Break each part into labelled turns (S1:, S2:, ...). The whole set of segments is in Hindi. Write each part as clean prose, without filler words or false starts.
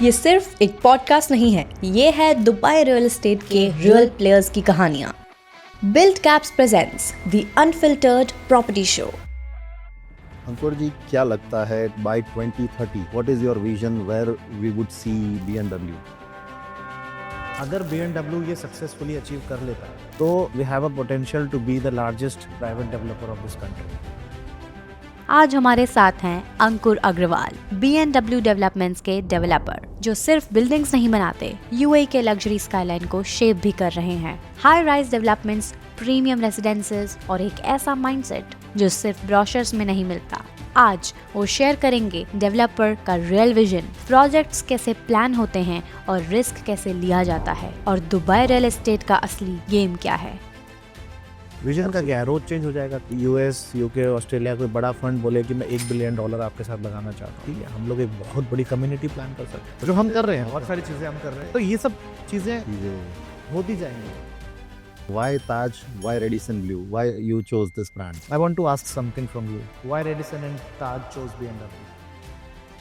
S1: ये सिर्फ एक पॉडकास्ट नहीं है, ये है दुबई रियल एस्टेट के रियल प्लेयर्स की कहानियां। Build Caps presents the unfiltered property show.
S2: Ankur ji, क्या लगता है by 2030 what is your vision where we would see BMW?
S3: अगर BMW ये सक्सेसफुली अचीव कर लेता है तो we have a potential to be the largest private developer of this country.
S1: आज हमारे साथ हैं अंकुर अग्रवाल, BMW डेवलपमेंट्स के डेवलपर, जो सिर्फ बिल्डिंग्स नहीं बनाते, यूएई के लग्जरी स्काईलाइन को शेप भी कर रहे हैं। High rise developments, premium residences और एक ऐसा माइंडसेट जो सिर्फ ब्रोशर्स में नहीं मिलता। आज वो शेयर करेंगे डेवलपर का रियल विजन, प्रोजेक्ट्स कैसे प्लान होते हैं और रिस्क कैसे लिया जाता है, और दुबई रियल एस्टेट का असली गेम क्या है।
S3: विजन का क्या है? रोज चेंज हो जाएगा। US, UK, ऑस्ट्रेलिया कोई बड़ा फंड बोले कि मैं $1 बिलियन आपके साथ लगाना चाहता हूँ, ठीक है, हम लोग एक बहुत बड़ी कम्युनिटी प्लान कर सकते हैं, जो हम कर रहे हैं। बहुत सारी चीजें हम कर रहे हैं, तो ये सब चीजें होती जाएंगी।
S2: Why Taj? Why Radisson Blu? Why you chose this brand?
S3: I want to ask something from you. Why Radisson and Taj chose BMW?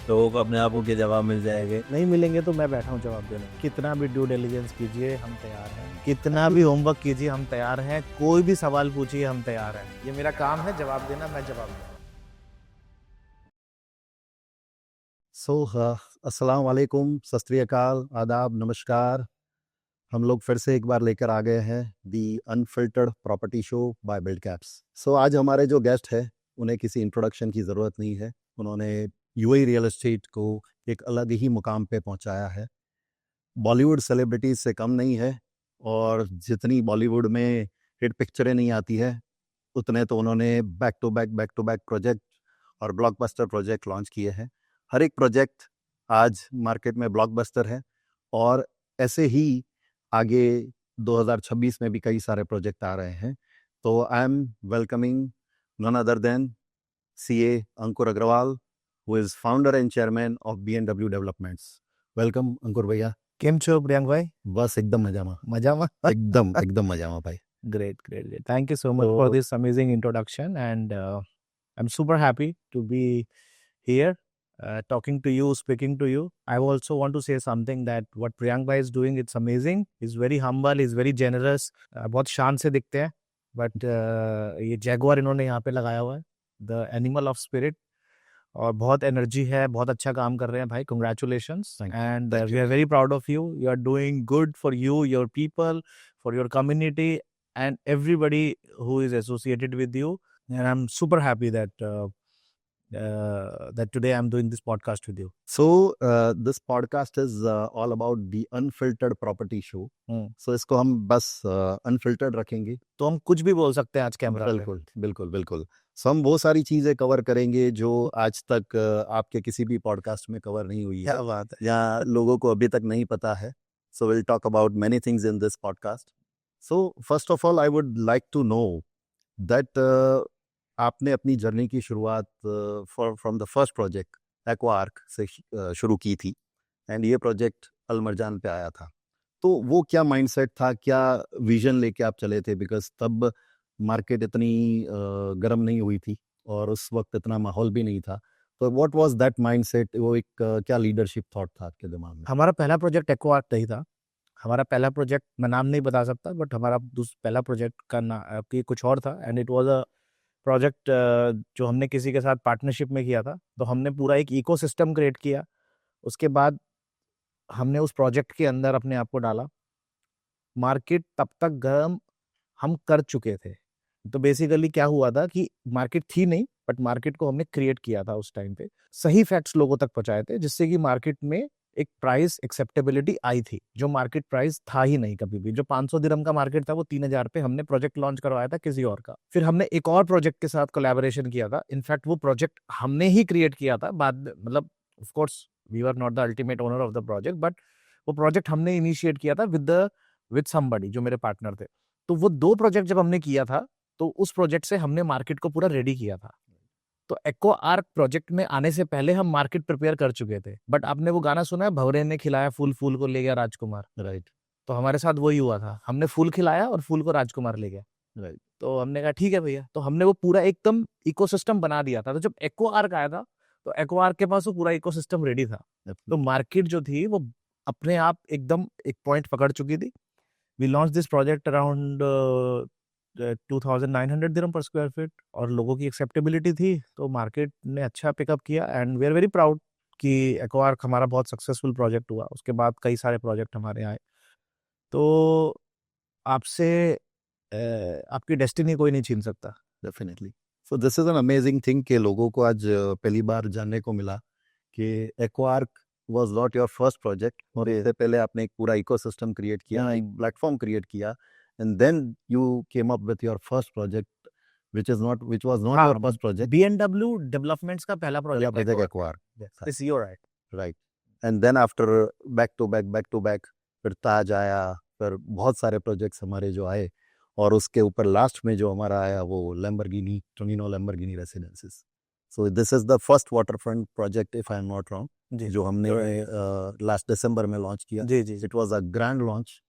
S4: लोगों को अपने आप को के जवाब मिल जाएंगे।
S3: नहीं मिलेंगे तो मैं बैठा हूँ जवाब देने। कितना भी ड्यू डिलिजेंस कीजिए, हम तैयार हैं। कितना भी होमवर्क कीजिए, हम तैयार हैं। कोई भी सवाल पूछिए, हम तैयार हैं। ये मेरा काम है, जवाब देना, मैं जवाब दूंगा।
S2: अस्सलाम वालेकुम, सत श्री अकाल, आदाब, नमस्कार। हम लोग फिर से एक बार लेकर आ गए हैं the unfiltered property show by Build Caps. आज हमारे जो गेस्ट है उन्हें किसी इंट्रोडक्शन की ज़रूरत नहीं है। उन्होंने यूएई रियल एस्टेट को एक अलग ही मुकाम पे पहुंचाया है। बॉलीवुड सेलिब्रिटीज से कम नहीं है, और जितनी बॉलीवुड में हिट पिक्चरें नहीं आती है उतने तो उन्होंने बैक टू बैक प्रोजेक्ट और ब्लॉकबस्टर प्रोजेक्ट लॉन्च किए हैं। हर एक प्रोजेक्ट आज मार्केट में ब्लॉकबस्टर है, और ऐसे ही आगे 2026 में भी कई सारे प्रोजेक्ट आ रहे हैं। तो I am welcoming none other than CA Ankur Agarwal, who is founder and chairman of BMW Developments. Welcome Ankur भैया।
S3: केम छो प्रियंक भाई?
S2: बस एकदम मजामा एकदम मजामा भाई।
S3: Great. Thank you so much for this amazing introduction, and I'm super happy to be here, talking to you, speaking to you. I also want to say something that what Priyank bhai is doing, it's amazing. He's very humble, he's very generous. बहुत शान से दिखते हैं, but ये जैगुआर इन्होंने यहाँ पे लगाया हुआ है, the animal of spirit, और बहुत एनर्जी है, बहुत अच्छा काम कर रहे हैं भाई। Congratulations, and we are very proud of you. You are doing good for you, your people, for your community, and everybody who is associated with you. And I'm super happy that that today I'm doing this podcast with you.
S2: So this podcast is all about the unfiltered property show. So इसको हम बस unfiltered रखेंगे,
S3: तो हम कुछ भी बोल सकते हैं आज कैमरा पे।
S2: बिल्कुल। So हम वो सारी चीजें कवर करेंगे जो आज तक आपके किसी भी पॉडकास्ट में कवर नहीं हुई है,
S3: क्या बात है,
S2: या लोगों को अभी तक नहीं पता है। So we'll talk about many things in this podcast. So first of all I would like to know that आपने अपनी जर्नी की शुरुआत फ्रॉम द फर्स्ट प्रोजेक्ट एक्वाआर्क से शुरू की थी, एंड ये प्रोजेक्ट अलमरजान पे आया था। तो वो क्या माइंडसेट था, क्या विजन लेके आप चले थे? बिकॉज तब मार्केट इतनी गर्म नहीं हुई थी और उस वक्त इतना माहौल भी नहीं था। तो व्हाट वाज दैट माइंडसेट? वो एक क्या लीडरशिप थॉट था आपके दिमाग में?
S3: हमारा पहला प्रोजेक्ट एक्वाआर्क नहीं था। हमारा पहला प्रोजेक्ट, मैं नाम नहीं बता सकता, बट हमारा पहला प्रोजेक्ट का नाम कुछ और था, and it was a project जो हमने किसी के साथ पार्टनरशिप में किया था। तो हमने पूरा एक इकोसिस्टम क्रिएट किया। उसके बाद हमने उस प्रोजेक्ट के अंदर अपने आप को डाला। मार्केट तब तक गर्म हम कर चुके थे। तो बेसिकली क्या हुआ था कि मार्केट थी नहीं, बट मार्केट को हमने क्रिएट किया था। उस टाइम पे सही फैक्ट्स लोगों तक पहुंचाए थे, जिससे कि मार्केट में एक प्राइस एक्सेप्टेबिलिटी आई थी, जो मार्केट प्राइस था ही नहीं कभी भी। जो 500 दिरहम का मार्केट था, वो 3000 पे हमने प्रोजेक्ट लॉन्च करवाया था किसी और का। फिर हमने एक और प्रोजेक्ट के साथ कोलैबोरेशन किया था। इनफैक्ट वो प्रोजेक्ट हमने ही क्रिएट किया था बाद में, मतलब of course we were not the ultimate owner of the project, but वो प्रोजेक्ट हमने इनिशिएट किया था विद समबडी जो मेरे पार्टनर थे। तो वो 2 प्रोजेक्ट जब हमने किया था, तो उस प्रोजेक्ट से हमने मार्केट को पूरा रेडी किया था। तो एक्वाआर्क प्रोजेक्ट में आने से पहले हम मार्केट प्रिपेयर कर चुके थे। बट आपने वो गाना सुना है, भंवरे ने खिलाया फूल, फूल को ले गया राजकुमार?
S2: राइट।
S3: तो हमारे साथ वही हुआ था। हमने फूल खिलाया और फूल को राजकुमार ले गया।
S2: राइट।
S3: तो हमने कहा ठीक है भैया, तो हमने वो पूरा एकदम इकोसिस्टम बना दिया था। तो जब एक्वाआर्क आया था, तो एक्वार के पास वो पूरा इकोसिस्टम रेडी था। तो मार्केट जो थी वो अपने आप एकदम एक पॉइंट पकड़ चुकी थी। We launch this project around 2900 dirham per square feet और लोगों की एक्सेप्टेबिलिटी थी, तो मार्केट ने अच्छा पिकअप किया and we are very proud कि एक्वार हमारा बहुत सक्सेसफुल प्रोजेक्ट हुआ। उसके बाद कई सारे प्रोजेक्ट हमारे आए। तो आपसे आपकी डेस्टिनी कोई नहीं छीन सकता।
S2: Definitely. So this is an amazing thing कि लोगों को आज पहली बार जानने को मिला कि Aquarc was not your first project, और इससे पहले आपने एक पूरा इकोसिस्टम क्रिएट किया, एक प्लेटफॉर्म क्रिएट किया, and then you came up with your first project which was not your first project.
S3: BMW developments का पहला
S2: पहला
S3: project
S2: project Acquire.
S3: This year, right?
S2: Right. And then after back to back फिर ताज आया, फिर बहुत सारे प्रोजेक्ट्स हमारे जो आए, और उसके ऊपर लास्ट में जो हमारा आया वो Lamborghini, Tonino Lamborghini Residences. So this is the first waterfront project if I am not wrong,
S3: जी
S2: जो हमने लास्ट दिसंबर में लॉन्च किया.
S3: जी जी।
S2: It was a grand launch.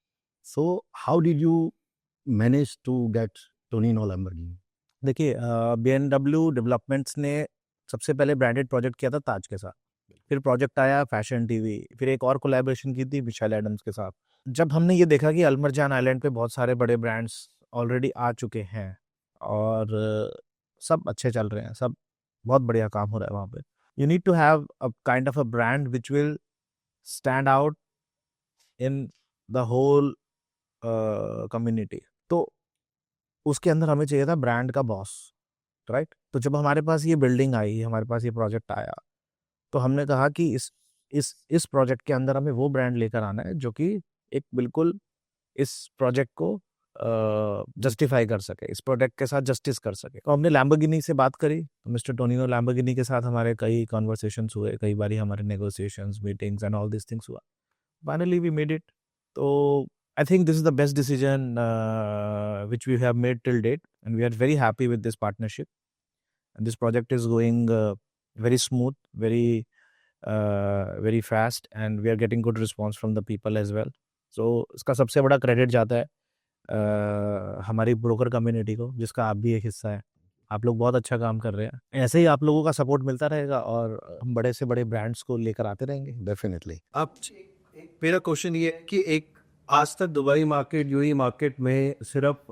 S2: So how did you manage to get Tonino Lamborghini?
S3: देखिए, BMW डेवलपमेंट्स ने सबसे पहले ब्रांडेड प्रोजेक्ट किया था ताज के साथ, फिर प्रोजेक्ट आया फैशन टीवी, फिर एक और कोलैबोरेशन की थी मिशेल एडम्स के साथ। जब हमने ये देखा कि अल्मरजान आइलैंड पे बहुत सारे बड़े ब्रांड्स ऑलरेडी आ चुके हैं और सब अच्छे चल रहे हैं, सब बहुत बढ़िया काम हो रहा है वहाँ पे, you need to have a kind of a brand which will stand out in the whole community. तो उसके अंदर हमें चाहिए था ब्रांड का बॉस, राइट? तो जब हमारे पास ये बिल्डिंग आई, हमारे पास ये प्रोजेक्ट आया, तो हमने कहा कि इस प्रोजेक्ट के अंदर हमें वो ब्रांड लेकर आना है जो कि एक बिल्कुल इस प्रोजेक्ट को जस्टिफाई कर सके, इस प्रोजेक्ट के साथ जस्टिस कर सके। तो हमने लैम्बोर्गिनी से बात करी, तो मिस्टर टोनिनो लैम्बोर्गिनी के साथ हमारे कई कॉन्वर्सेशंस हुए, कई बारी हमारे negotiations, meetings and all this things हुआ। Finally we made it. तो I think this is the best decision which we have made till date, and we are very happy with this partnership. And this project is going very smooth, very fast, and we are getting good response from the people as well. So इसका सबसे बड़ा क्रेडिट जाता है हमारी ब्रोकर कम्युनिटी को, जिसका आप भी एक हिस्सा है। आप लोग बहुत अच्छा काम कर रहे हैं, ऐसे ही आप लोगों का सपोर्ट मिलता रहेगा और हम बड़े से बड़े ब्रांड्स को लेकर आते रहेंगे।
S2: डेफिनेटली।
S4: अब मेरा क्वेश्चन ये है कि एक आज तक दुबई मार्केट, यूएई मार्केट में सिर्फ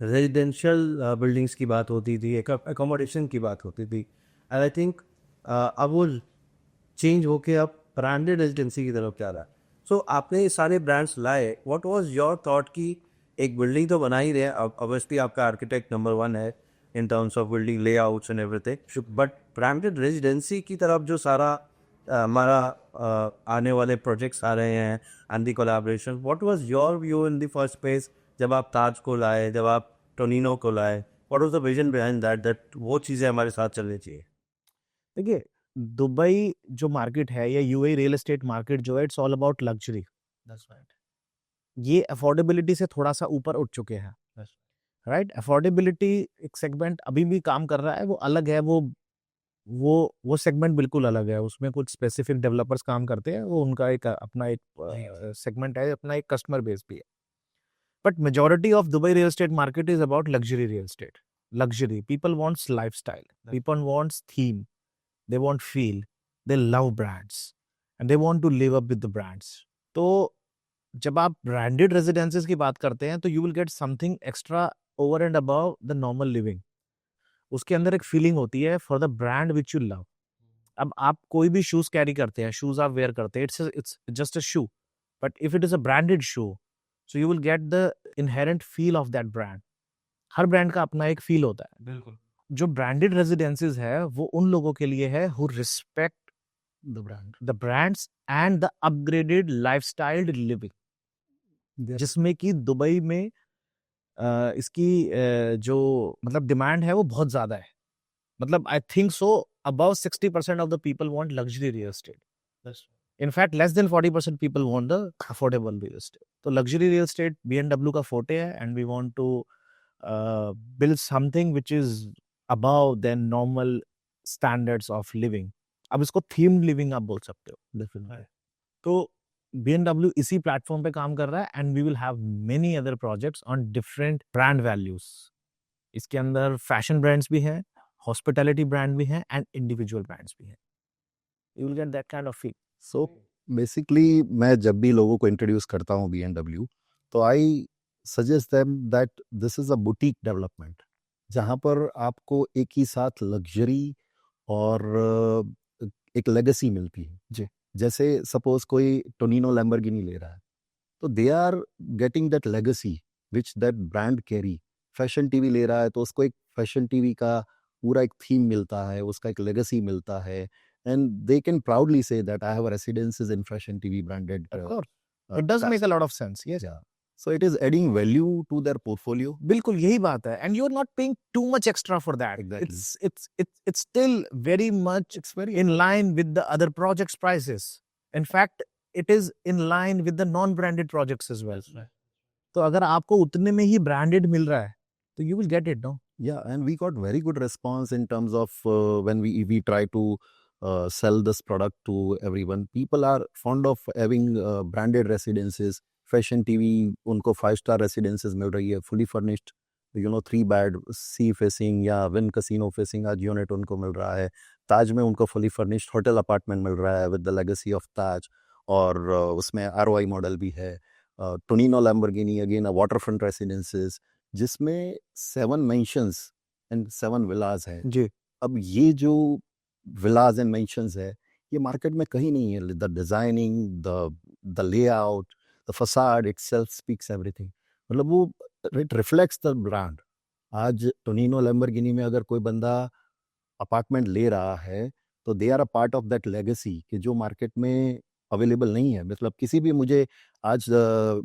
S4: रेजिडेंशियल बिल्डिंग्स की बात होती थी, एक एकोमोडेशन की बात होती थी, एंड आई थिंक अब वो चेंज होके अब ब्रांडेड रेजिडेंसी की तरफ जा रहा है। सो आपने ये सारे ब्रांड्स लाए, व्हाट वाज योर थॉट कि एक बिल्डिंग तो बना ही रहे हैं, अब ऑब्वियसली आपका आर्किटेक्ट नंबर 1 है in terms of building layouts and everything, but branded residency की तरफ जो सारा हमारा आने वाले प्रोजेक्ट्स आ रहे हैं and the collaboration, what was your view in the first place? जब आप ताज को लाए, जब आप टोनिनो को लाए, what was the vision behind that वो चीज़ें हमारे साथ चलनी चाहिए?
S3: देखिए, दुबई जो मार्केट है या यूएई रियल एस्टेट मार्केट जो है, it's all about luxury.
S4: That's right.
S3: ये अफोर्डेबिलिटी से थोड़ा सा ऊपर उठ चुके हैं, राइट? अफोर्डेबिलिटी एक सेगमेंट अभी भी काम कर रहा है, वो अलग है, वो सेगमेंट बिल्कुल अलग है। उसमें कुछ स्पेसिफिक डेवलपर्स काम करते हैं, वो उनका एक अपना एक सेगमेंट है, अपना एक कस्टमर बेस भी है। But majority of Dubai real estate market is about luxury real estate. Luxury, people wants lifestyle, people wants theme, they want feel, they love brands and they want to live up with the brands. तो जब आप ब्रांडेड रेजिडेंसेस की बात करते हैं तो you will get something extra over and above the normal living. उसके अंदर एक फीलिंग होती है for the brand which you love. अब आप कोई भी शूज कैरी करते हैं, शूज आप वेयर करते हैं, it's just a shoe, but if it is a branded shoe, so you will get the inherent feel of that brand. Her brand का अपना एक फील होता है।
S4: बिल्कुल।
S3: जो ब्रांडेड रेजिडेंसेस है वो उन लोगों के लिए है who respect the brands and the upgraded lifestyle living, जिसमें कि दुबई में इसकी जो मतलब डिमांड है वो बहुत ज्यादा है। मतलब I think so about 60% of the people want luxury real estate. In fact, less than 40% people want the affordable real estate. तो luxury real estate BMW का forte है, and we want to build something which is above than normal standards of living. अब इसको themed living आप बोल सकते हो। Definitely. तो BMW इसी प्लेटफॉर्म पे काम कर रहा है, and we will have many other projects on different brand values. इसके अंदर फैशन ब्रांड्स भी हैं, हॉस्पिटैलिटी ब्रांड भी हैं एंड इंडिविजुअल ब्रांड्स भी हैं. You will get that kind of feel.
S2: So basically मैं जब भी लोगों को इंट्रोड्यूस करता हूँ BMW, तो I suggest them that this is a boutique development, जहाँ पर आपको एक ही साथ लग्जरी और एक लेगेसी मिलती है.
S3: जी.
S2: जैसे सपोज कोई टोनिनो लैम्बोर्गिनी ले रहा है, तो they are getting that legacy which that brand carry. Fashion TV ले रहा है तो उसको एक फैशन टीवी का पूरा एक थीम मिलता है, उसका एक लेगेसी मिलता है, and they can proudly say that I have a residences in Fashion TV branded.
S3: Of course. It does make a lot of sense. Yes.
S2: Yeah. So it is adding value to their portfolio.
S3: बिल्कुल यही बात है. And you're not paying too much extra for that.
S2: Exactly.
S3: It's still very much
S2: It's very
S3: in line with the other projects prices. In fact, it is in line with the non-branded projects as well. तो अगर आपको उतने में ही branded मिल रहा है, तो you will get it, no?
S2: Yeah, and we got very good response in terms of when we try to sell this product to everyone. People are fond of having branded residences. Fashion TV उनको 5-star residences मिल रही है, fully furnished, 3 bed, sea facing या Wynn casino facing आज यूनिट उनको मिल रहा है. ताज में उनको fully furnished होटल अपार्टमेंट मिल रहा है with the legacy of ताज, और उसमें ROI मॉडल भी है. Tonino Lamborghini again a waterfront residences, जिसमें 7 मेंशंस एंड 7 विलास है.
S3: जी.
S2: अब ये जो विलास एंड मेंशंस है, ये मार्केट में कहीं नहीं है. The designing, the layout, the facade itself speaks everything. मतलब वो इट रिफ्लेक्ट्स द ब्रांड. आज टोनिनो लैम्बोर्गिनी में अगर कोई बंदा अपार्टमेंट ले रहा है, तो they are a part of that legacy कि जो मार्केट में अवेलेबल नहीं है. मतलब किसी भी, मुझे आज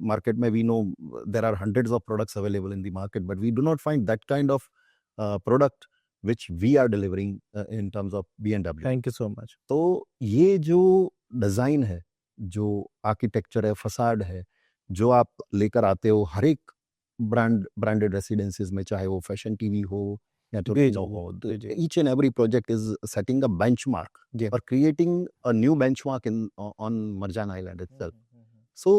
S2: मार्केट में we know there are hundreds of products available in the market, but we do not find that kind of product which we are delivering in terms of BMW.
S3: Thank you so much.
S2: तो ये जो डिज़ाइन है, जो आर्किटेक्चर है, फसाड है, जो आप लेकर आते हो हर एक ब्रांडेड रेसिडेंसीज में, चाहे वो फैशन टीवी हो या टोरंटो हो, each and every project is setting a benchmark और creating a new benchmark in on Marjan island itself. So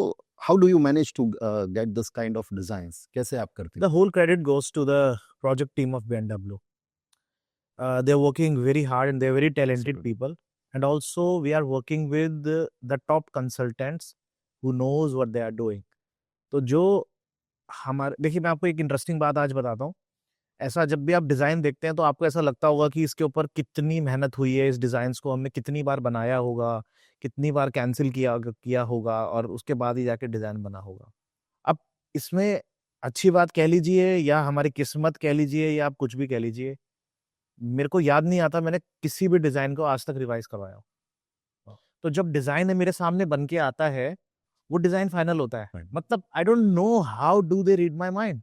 S2: how do you manage to get this kind of designs? कैसे आप करते
S3: The whole credit goes to the project team of BMW. They're working very hard and they're very talented people. And also we are working with the top consultants who knows what they are doing. तो जो हमारे, देखिए मैं आपको एक इंटरेस्टिंग बात आज बताता हूँ. ऐसा जब भी आप डिज़ाइन देखते हैं तो आपको ऐसा लगता होगा कि इसके ऊपर कितनी मेहनत हुई है, इस डिज़ाइंस को हमने कितनी बार बनाया होगा, कितनी बार कैंसिल किया होगा और उसके बाद ही जाके डिज़ाइन बना होगा. अब इसमें अच्छी बात कह लीजिए या हमारी किस्मत कह लीजिए या आप कुछ भी कह लीजिए, मेरे को याद नहीं आता मैंने किसी भी डिज़ाइन को आज तक रिवाइज करवाया हो. तो जब डिज़ाइन मेरे सामने बन के आता है, वो डिज़ाइन फाइनल होता है. मतलब I don't know how do they read my mind.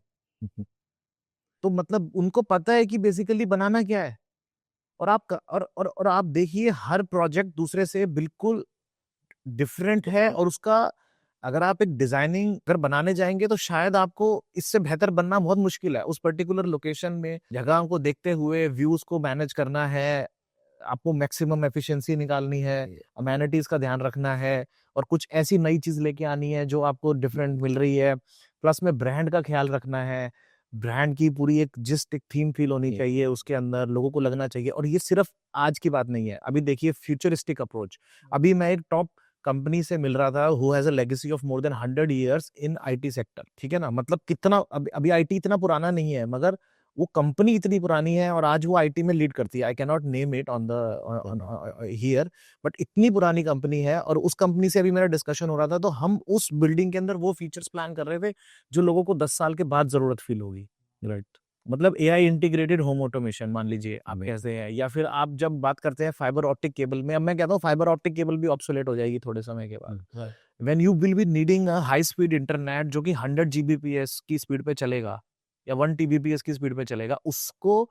S3: तो मतलब उनको पता है कि बेसिकली बनाना क्या है. और आप देखिए हर प्रोजेक्ट दूसरे से बिल्कुल डिफरेंट है, और उसका अगर आप एक डिजाइनिंग अगर बनाने जाएंगे तो शायद आपको इससे बेहतर बनना बहुत मुश्किल है. उस पर्टिकुलर लोकेशन में जगह को देखते हुए व्यूज को मैनेज करना है, आपको मैक्सिमम एफिशिएंसी निकालनी है, अमेनिटीज का ध्यान रखना है, और कुछ ऐसी नई चीज लेके आनी है जो आपको डिफरेंट मिल रही है. प्लस में ब्रांड का ख्याल रखना है, ब्रांड की पूरी एक जिस्ट एक थीम फील होनी चाहिए उसके अंदर, लोगों को लगना चाहिए. और ये सिर्फ आज की बात नहीं है. अभी देखिए फ्यूचरिस्टिक अप्रोच. अभी मैं एक टॉप कंपनी से मिल रहा था who has a legacy of more than 100 years in IT sector. ठीक है ना, मतलब कितना अभी आईटी इतना पुराना नहीं है, मगर वो कंपनी इतनी पुरानी है और आज वो आईटी में लीड करती है. I can not name it on the here, but इतनी पुरानी कंपनी है. और उस कंपनी से अभी मेरा डिस्कशन हो रहा था, तो हम उस बिल्डिंग के अंदर वो फीचर्स प्लान कर रहे थे जो लोगों को 10 साल के बाद जरूरत फील होगी. राइट. मतलब एआई इंटीग्रेटेड होम ऑटोमेशन मान लीजिए आप कैसे हैं, या फिर आप जब बात करते हैं फाइबर ऑप्टिक केबल में, अब मैं कहता हूँ फाइबर ऑप्टिक केबल भी ऑब्सोलेट हो जाएगी थोड़े समय के बाद. When you will be needing a high speed internet जो कि 100 Gbps की स्पीड पे चलेगा या 1 Tbps की स्पीड पे चलेगा, उसको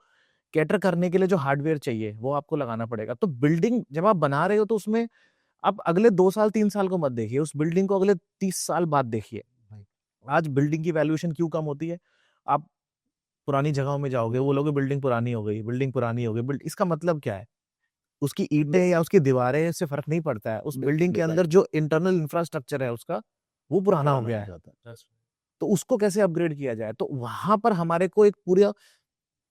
S3: कैटर करने के लिए जो हार्डवेयर चाहिए वो आपको लगाना पड़ेगा. तो बिल्डिंग जब आप बना रहे हो तो उसमें आप अगले 2 साल 3 साल को मत देखिए, उस बिल्डिंग को अगले 30 साल बाद देखिए. आज बिल्डिंग की वैल्यूएशन क्यों कम होती है? आप पुरानी जगहों में जाओगे, वो लोग बिल्डिंग पुरानी हो गई, बिल्डिंग पुरानी हो गई. इसका मतलब क्या है? उसकी ईंटें या उसकी दीवारें से फर्क नहीं पड़ता है. उस बिल्डिंग के अंदर जो इंटरनल इंफ्रास्ट्रक्चर है उसका, वो पुराना हो गया है. तो उसको कैसे अपग्रेड किया जाए? तो वहां पर हमारे को एक पूरा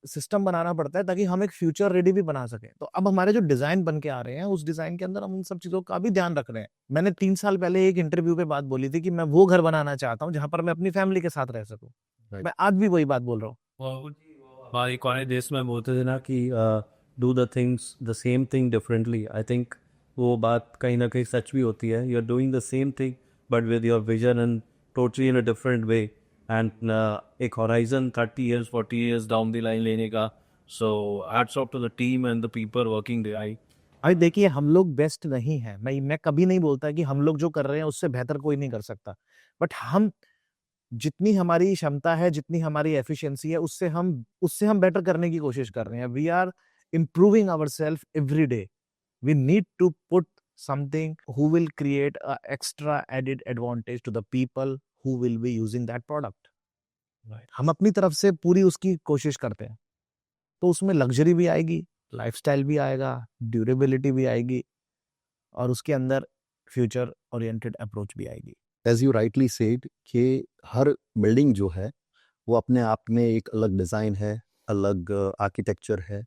S3: सिस्टम बनाना पड़ता है ताकि हम एक फ्यूचर रेडी भी बना सकें। तो अब हमारे जो डिजाइन बन के आ रहे हैं उस डिजाइन के अंदर हम उन सब चीजों का भी ध्यान रख रहे हैं। मैंने 3 साल पहले एक इंटरव्यू पे बात बोली थी कि मैं वो घर बनाना चाहता हूँ जहां पर मैं अपनी फैमिली के साथ रह सकूं।
S2: Right.
S3: मैं आज भी वही बात बोल रहा हूँ।
S4: हमारे कॉलेज देश में बोलते थे ना कि do the things the same thing differently. I think वो बात कहीं ना कहीं सच भी होती है। You are doing the same thing but with your vision and totally in a different way and एक horizon 30 years 40 years down the line लेने का। So hats off to the team and the people working there.
S3: अभी देखिए हम लोग बेस्ट नहीं है, मैं कभी नहीं बोलता कि हम लोग जो कर रहे हैं उससे बेहतर कोई नहीं कर सकता, बट हम जितनी हमारी क्षमता है, जितनी हमारी एफिशिएंसी है, उससे हम बेटर करने की कोशिश कर रहे हैं। We are improving ourselves every day. We need to put something who will create a extra added advantage to the people who will be using that product. हम अपनी तरफ से पूरी उसकी कोशिश करते हैं, तो उसमें लग्जरी भी आएगी, लाइफस्टाइल भी आएगा, ड्यूरेबिलिटी भी आएगी और उसके अंदर फ्यूचर ओरिएंटेड अप्रोच भी आएगी।
S2: एज यू राइटली सेड कि हर बिल्डिंग जो है वो अपने आप में एक अलग डिज़ाइन है, अलग आर्किटेक्चर है।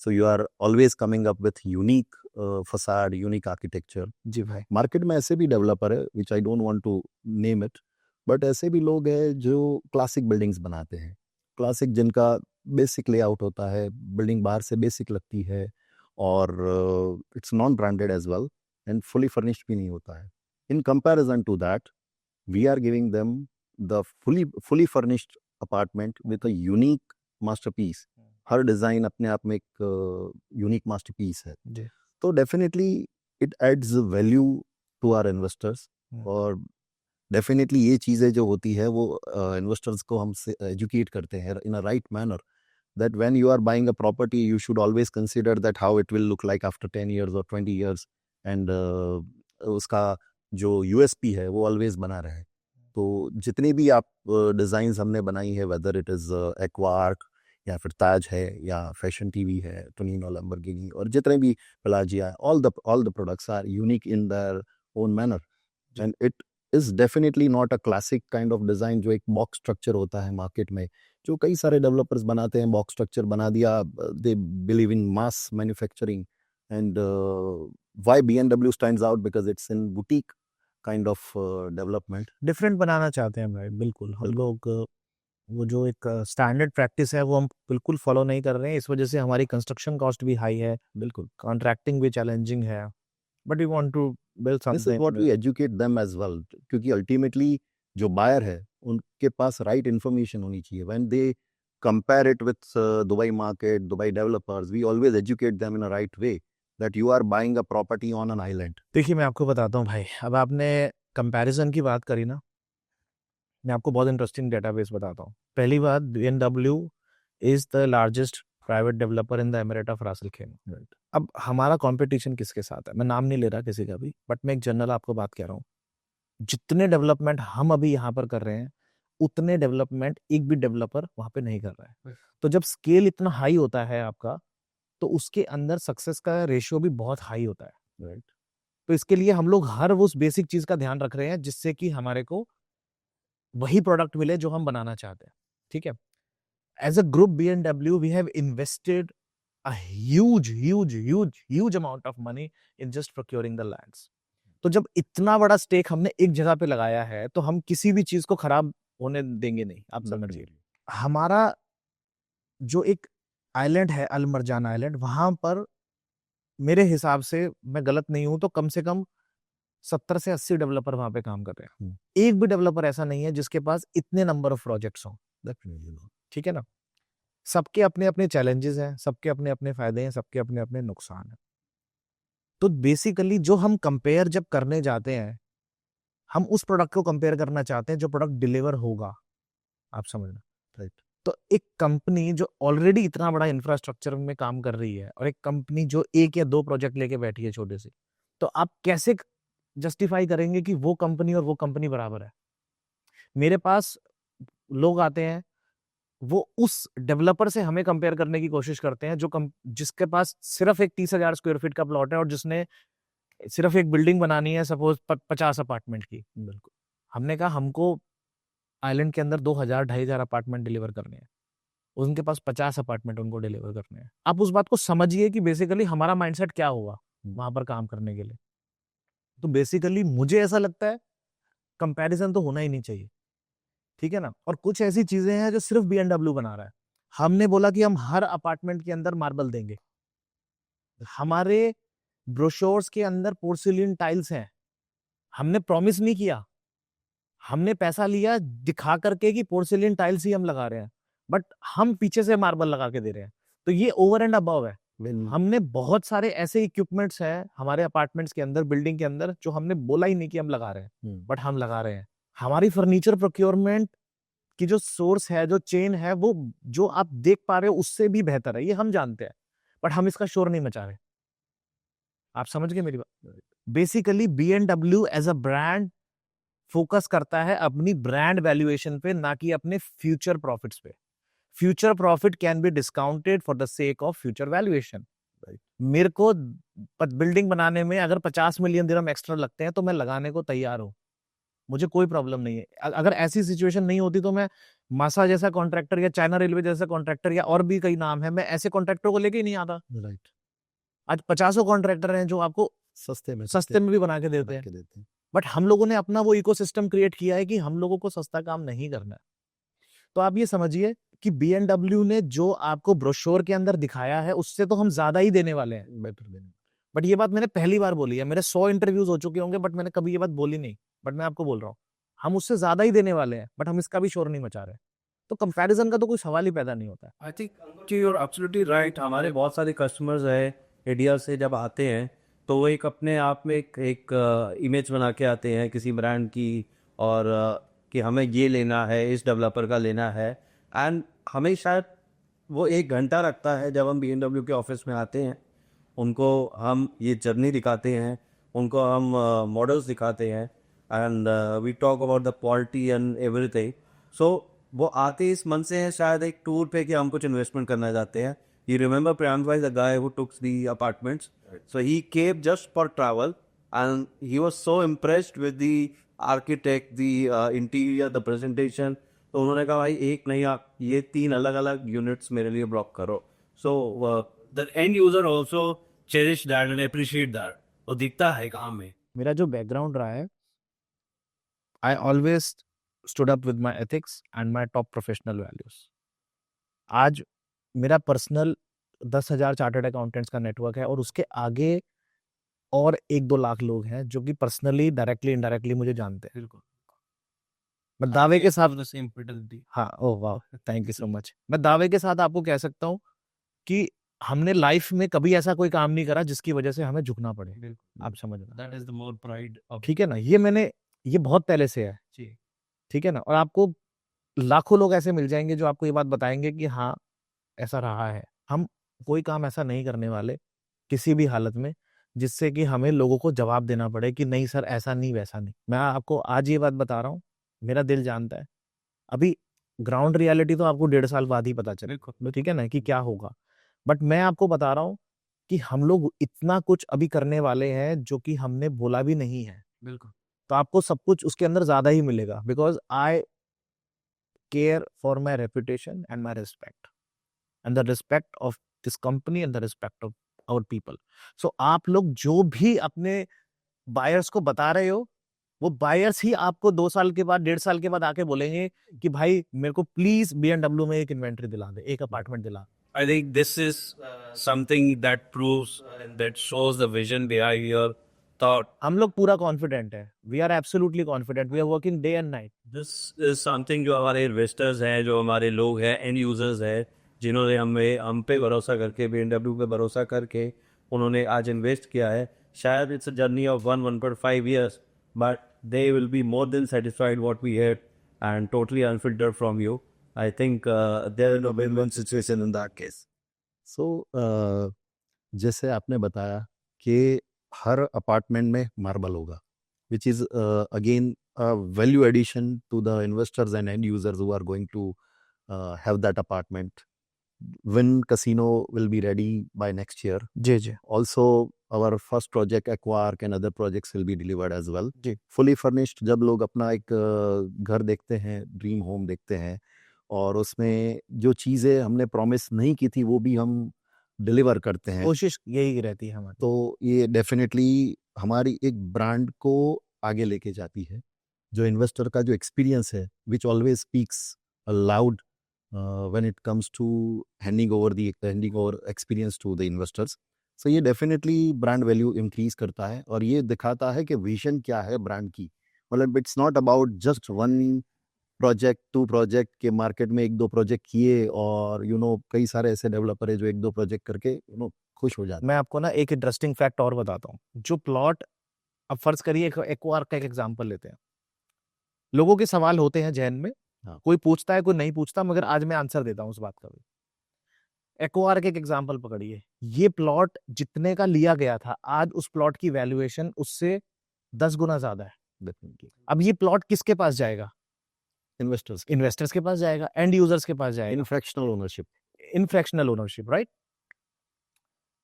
S2: So you are always coming up with unique facade, unique architecture.
S3: जी भाई।
S2: मार्केट में ऐसे भी डेवलपर है which I don't want to name it, but ऐसे भी लोग हैं जो क्लासिक बिल्डिंग्स बनाते हैं। क्लासिक जिनका बेसिक लेआउट होता है, बिल्डिंग बाहर से बेसिक लगती है और it's non branded as well and fully furnished भी नहीं होता है। In comparison to that, we are giving them the fully furnished apartment with a unique masterpiece. हर डिज़ाइन अपने आप में एक यूनिक मास्टरपीस है।
S3: जी।
S2: तो definitely it adds value to our investors और डेफिनेटली ये चीज़ें जो होती है वो इन्वेस्टर्स को हमसे एजुकेट करते हैं in a right manner that when you are buying a property you should always consider that how it will look like after 10 years or 20 years and उसका जो यूएसपी है वो ऑलवेज बना रहे। तो जितनी भी आप डिज़ाइंस हमने बनाई है, वेदर इट इज़ एक्वार्क या फिर ताज है या फैशन टीवी है, टोनिनो, लैम्बोर्गिनी और जितने भी Plazia, all the products are unique in their own manner and it is definitely not a classic kind of design जो एक बॉक्स स्ट्रक्चर होता है मार्केट में, जो कई सारे डेवलपर्स बनाते हैं। बॉक्स स्ट्रक्चर बना दिया, they believe in mass manufacturing and why BMW stands out because it's in boutique kind of development.
S3: Different बनाना चाहते हैं भाई, बिल्कुल। हम लोग वो जो एक स्टैंडर्ड प्रैक्टिस है वो हम बिल्कुल फॉलो नहीं कर रहे हैं। इस वजह से हमारी कंस्ट्रक्शन कॉस्ट भी हाई है,
S2: बिल्कुल।
S3: कॉन्ट्रैक्टिंग भी चैलेंजिंग है, but we want to build
S2: This is
S3: something.
S2: what we educate them as well, क्योंकि ultimately जो buyer है उनके पास right information होनी चाहिए। When they compare it with Dubai market, Dubai developers, we always educate them in a right way that you are buying a property on an island.
S3: देखिए मैं आपको बताता हूँ भाई, अब आपने कंपैरिजन की बात करी ना, मैं आपको बहुत इंटरेस्टिंग डेटाबेस बताता हूँ। पहली बात, BMW is the largest private developer in the emirate of रास अल खैमा। अब हमारा कंपटीशन किसके साथ है, मैं नाम नहीं ले रहा किसी का भी, बट मैं एक जनरल आपको बात कह रहा हूँ। जितने डेवलपमेंट हम अभी यहाँ पर कर रहे हैं उतने डेवलपमेंट एक भी डेवलपर वहां पे नहीं कर रहा है। तो जब स्केल इतना हाई होता है आपका, तो उसके अंदर सक्सेस का रेशियो भी बहुत हाई होता है, राइट। तो इसके लिए हम लोग हर उस बेसिक चीज का ध्यान रख रहे हैं जिससे कि हमारे को वही प्रोडक्ट मिले जो हम बनाना चाहते हैं, ठीक है। As a group BMW we have invested a huge amount of money in just procuring the lands. तो जब इतना बड़ा स्टेक हमने एक जगह पे लगाया है तो हम किसी भी चीज को खराब होने देंगे नहीं, आप समझिए। हमारा जो एक आइलैंड है, अल मरजान आइलैंड, वहां पर मेरे हिसाब से, मैं गलत नहीं हूं तो कम से कम 70 से 80 डेवलपर वहां पे काम कर रहे हैं। एक भी डेवलपर ऐसा नहीं है जिसके पास इतने नंबर ऑफ प्रोजेक्ट्स हों, ठीक है ना। सबके अपने अपने चैलेंजेस हैं, सबके अपने अपने फायदे हैं, सबके अपने अपने नुकसान हैं। तो बेसिकली जो हम कंपेयर जब करने जाते हैं, हम उस प्रोडक्ट को कंपेयर करना चाहते हैं जो प्रोडक्ट डिलीवर होगा, आप समझना, राइट। तो एक कंपनी जो ऑलरेडी इतना बड़ा इंफ्रास्ट्रक्चर में काम कर रही है और एक कंपनी जो एक या दो प्रोजेक्ट लेके बैठी है छोटे से, तो आप कैसे जस्टिफाई करेंगे कि वो कंपनी और वो कंपनी बराबर है। मेरे पास लोग आते हैं, वो उस डेवलपर से हमें कंपेयर करने की कोशिश करते हैं जो जिसके पास सिर्फ एक 30,000 स्क्वायर फीट का प्लॉट है और जिसने सिर्फ एक बिल्डिंग बनानी है, सपोज 50 अपार्टमेंट की। बिल्कुल, हमने कहा हमको आइलैंड के अंदर 2,000 2,500 अपार्टमेंट डिलीवर करने हैं। उनके पास 50 अपार्टमेंट उनको डिलीवर करने हैं। आप उस बात को समझिए कि बेसिकली हमारा माइंडसेट क्या होगा वहां पर काम करने के लिए। तो बेसिकली मुझे ऐसा लगता है कंपैरिजन तो होना ही नहीं चाहिए, ठीक है ना। और कुछ ऐसी चीजें हैं जो सिर्फ BMW बना रहा है। हमने बोला कि हम हर अपार्टमेंट के अंदर मार्बल देंगे, हमारे ब्रोशोर्स के अंदर पोर्सिलिन टाइल्स हैं, हमने प्रॉमिस नहीं किया, हमने पैसा लिया दिखा करके कि पोर्सिलिन टाइल्स ही हम लगा रहे हैं, बट हम पीछे से मार्बल लगा के दे रहे हैं। तो ये ओवर एंड अबव है। हमने बहुत सारे ऐसे इक्विपमेंट्स हैं हमारे अपार्टमेंट्स के अंदर, बिल्डिंग के अंदर, जो हमने बोला ही नहीं कि हम लगा रहे हैं, बट हम लगा रहे हैं। हमारी फर्नीचर प्रोक्योरमेंट की जो सोर्स है, जो चेन है, वो जो आप देख पा रहे हो उससे भी बेहतर है, ये हम जानते हैं, बट हम इसका शोर नहीं मचा रहे। आप समझ गए मेरी बात। Basically BMW as a brand focus करता है अपनी ब्रांड वैल्यूएशन पे, ना कि अपने फ्यूचर प्रॉफिट्स पे। Future profit can be discounted for the sake of future valuation. मेरे को बिल्डिंग बनाने में अगर 50 मिलियन दिरहम एक्स्ट्रा लगते हैं तो मैं लगाने को तैयार हूं, मुझे कोई प्रॉब्लम नहीं है। अगर ऐसी सिचुएशन नहीं होती तो मैं मासा जैसा कॉन्ट्रैक्टर या चाइना रेलवे जैसा कॉन्ट्रैक्टर या और भी कई नाम है, मैं ऐसे कॉन्ट्रैक्टर को लेके ही नहीं आता।
S2: राइट।
S3: आज 50 कॉन्ट्रैक्टर हैं जो आपको
S2: सस्ते
S3: में भी बना के देते हैं, बट हम लोगों ने अपना वो इकोसिस्टम क्रिएट किया है कि हम लोगों को सस्ता काम नहीं करना है। तो आप ये समझिए कि BMW ने जो आपको ब्रोशोर के अंदर दिखाया है उससे तो हम ज्यादा ही देने वाले हैं, बेटर देने। बट ये बात मैंने पहली बार बोली है, मेरे 100 इंटरव्यूज हो चुके होंगे बट मैंने कभी ये बात बोली नहीं, बट मैं आपको बोल रहा हूँ हम उससे ज्यादा ही देने वाले हैं, बट हम इसका भी शोर नहीं मचा रहे। तो कंपैरिजन का तो कोई सवाल ही पैदा नहीं होता।
S4: I think you are absolutely right. हमारे बहुत सारे कस्टमर्स है इंडिया से, जब आते हैं तो वो एक अपने आप में एक इमेज बना के आते हैं किसी ब्रांड की, और कि हमें ये लेना है, इस डेवलपर का लेना है। एंड हमें शायद वो 1 घंटा लगता है जब हम BMW के ऑफिस में आते हैं, उनको हम ये जर्नी दिखाते हैं, उनको हम मॉडल्स दिखाते हैं, and we talk about the quality and everything. So वो आते इस मन से हैं शायद एक टूर पे कि हम कुछ इन्वेस्टमेंट करना चाहते हैं। You remember Priyank Bhai, the guy who took the apartments? So he came just for travel, and he was so impressed with the architect, the interior, the presentation. तो उन्होंने कहा भाई एक नहीं, आप ये 3 अलग अलग यूनिट्स मेरे लिए ब्लॉक करो। So the end user also cherish that and appreciate that. वो दिखता है काम में।
S3: मेरा जो बैकग्राउंड रहा है, I always stood up with my ethics and my top professional values. आज मेरा पर्सनल 10,000 चार्टर्ड अकाउंटेंट्स का नेटवर्क है और उसके आगे और 1-2 लाख लोग हैं जो कि पर्सनली डायरेक्टली इनडायरेक्टली मुझे जानते हैं।
S4: बिल्कुल।
S3: मैं दावे के साथ,
S4: सेम फिdelity।
S3: हाँ, ओह वाह, थैंक यू सो मच। मैं दावे के साथ आपको कह सकता हूँ कि हमने लाइफ में कभी ऐसा कोई काम नहीं करा जिसकी वजह से हमें झुकना पड़े।
S4: बिल्कुल।
S3: आप समझ रहे
S4: That is the more pride of।
S3: ठीक है ना। ये बहुत पहले से है,
S4: जी।
S3: ठीक है ना। और आपको लाखों लोग ऐसे मिल जाएंगे जो आपको ये बात बताएंगे कि हाँ ऐसा रहा है। हम कोई काम ऐसा नहीं करने वाले किसी भी हालत में जिससे कि हमें लोगों को जवाब देना पड़े कि नहीं सर ऐसा नहीं वैसा नहीं। मैं आपको आज ये बात बता रहा हूँ, मेरा दिल जानता है। अभी ग्राउंड रियलिटी तो आपको 1.5 साल बाद ही पता चले, ठीक है ना, कि क्या होगा। बट मैं आपको बता रहा हूँ कि हम लोग इतना कुछ अभी करने वाले हैं जो कि हमने बोला भी नहीं है।
S4: बिल्कुल।
S3: तो आपको सब कुछ उसके अंदर ज्यादा ही मिलेगा, because I care for my reputation and my respect and the respect of this company and the respect of our people. So आप लोग जो भी अपने बायर्स को बता रहे हो, वो बायर्स ही आपको 2 साल के बाद, 1.5 साल के बाद आके बोलेंगे कि भाई मेरे को प्लीज BMW में एक इन्वेंट्री दिला दे, एक अपार्टमेंट दिला।
S4: I think this is something that proves and that shows the vision behind your thought.
S3: हम लोग पूरा कॉन्फिडेंट है, we are absolutely confident, we are working day and night.
S4: This is something जो हमारे इन्वेस्टर्स हैं, जो हमारे लोग हैं, एंड यूजर्स हैं, जिन्होंने हम पे भरोसा करके, BMW पे भरोसा करके उन्होंने आज इन्वेस्ट किया है। शायद it's a journey of 1.5 years, but they will be more than satisfied what we heard and totally unfiltered from you. I think there is no win-win situation in that case.
S2: So जैसे आपने बताया कि हर अपार्टमेंट में मार्बल होगा, which is again value addition to the investors and end users who are going to have that apartment when casino will be ready by next year.
S3: जी जी।
S2: Also our first project Aquark and other projects will be delivered as well.
S3: जी।
S2: Fully furnished, जब लोग अपना एक घर देखते हैं, ड्रीम होम देखते हैं, और उसमें जो चीज़ें हमने प्रॉमिस नहीं की थी वो भी हम डिलीवर करते हैं।
S3: कोशिश यही रहती है हमारी।
S2: तो ये डेफिनेटली हमारी एक ब्रांड को आगे लेके जाती है। जो इन्वेस्टर का जो एक्सपीरियंस है which always speaks loud when it comes to handing over experience to the investors. So ये डेफिनेटली ब्रांड वैल्यू इंक्रीज करता है और ये दिखाता है कि विजन क्या है ब्रांड की। मतलब it's not about just one project 2 project के मार्केट में 1-2 प्रोजेक्ट किए और कई सारे ऐसे डेवलपर है जो 1-2 प्रोजेक्ट करके खुश हो जाते
S3: मैं आपको ना एक इंटरेस्टिंग फैक्ट और बताता हूँ। जो प्लॉट, अब फर्ज करिए एक्वार का एक एग्जांपल लेते हैं। लोगों के सवाल होते हैं जहन में,
S2: हाँ।
S3: कोई पूछता है कोई नहीं पूछता, मगर आज मैं आंसर देता हूँ उस बात का भी। एक्वार का एक एग्जांपल पकड़िए, ये प्लॉट जितने का लिया गया था, आज उस प्लॉट की वैल्यूएशन उससे 10 गुना ज्यादा है।
S2: डेफिनेटली
S3: अब ये प्लॉट किसके पास जाएगा?
S2: इन्वेस्टर्स
S3: इन्वेस्टर्स के पास जाएगा, एंड यूजर्स के पास जाएगा,
S2: in fractional ownership
S3: in fractional ownership, right.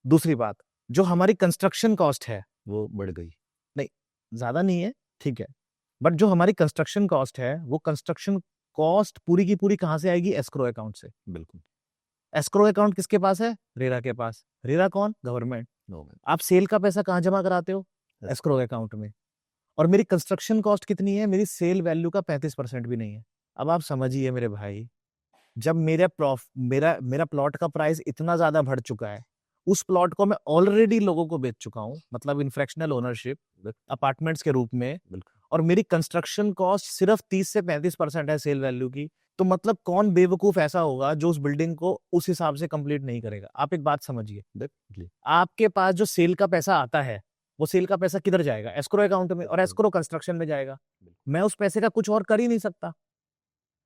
S3: दूसरी बात, जो हमारी कंस्ट्रक्शन कॉस्ट है
S2: वो बढ़ गई।
S3: ज्यादा नहीं है, ठीक है, बट जो हमारी कंस्ट्रक्शन कॉस्ट है, वो कंस्ट्रक्शन कॉस्ट पूरी की पूरी कहां से आएगी? एस्क्रो अकाउंट से।
S2: बिल्कुल
S3: एस्क्रो अकाउंट किसके पास है? रेरा के पास। रेरा कौन? गवर्नमेंट। आप सेल का पैसा कहां जमा कराते हो? एस्क्रो अकाउंट में। और मेरी कंस्ट्रक्शन कॉस्ट कितनी है? मेरी सेल वैल्यू का 35% भी नहीं है। अब आप समझिए मेरे भाई, जब मेरा प्लॉट का प्राइस इतना ज्यादा बढ़ चुका है, उस प्लॉट को मैं ऑलरेडी लोगों को बेच चुका हूं, मतलब इन फ्रैक्शनल ओनरशिप अपार्टमेंट्स के रूप में, और मेरी कंस्ट्रक्शन कॉस्ट सिर्फ 30 से 35% है सेल वैल्यू की, तो मतलब कौन बेवकूफ ऐसा होगा जो उस बिल्डिंग को उस हिसाब से कंप्लीट नहीं करेगा? आप एक बात समझिए, आपके पास जो सेल का पैसा आता है, वो सेल का पैसा किधर जाएगा? एस्क्रो अकाउंट में, और एस्क्रो कंस्ट्रक्शन में जाएगा। मैं उस पैसे का कुछ और कर ही नहीं सकता।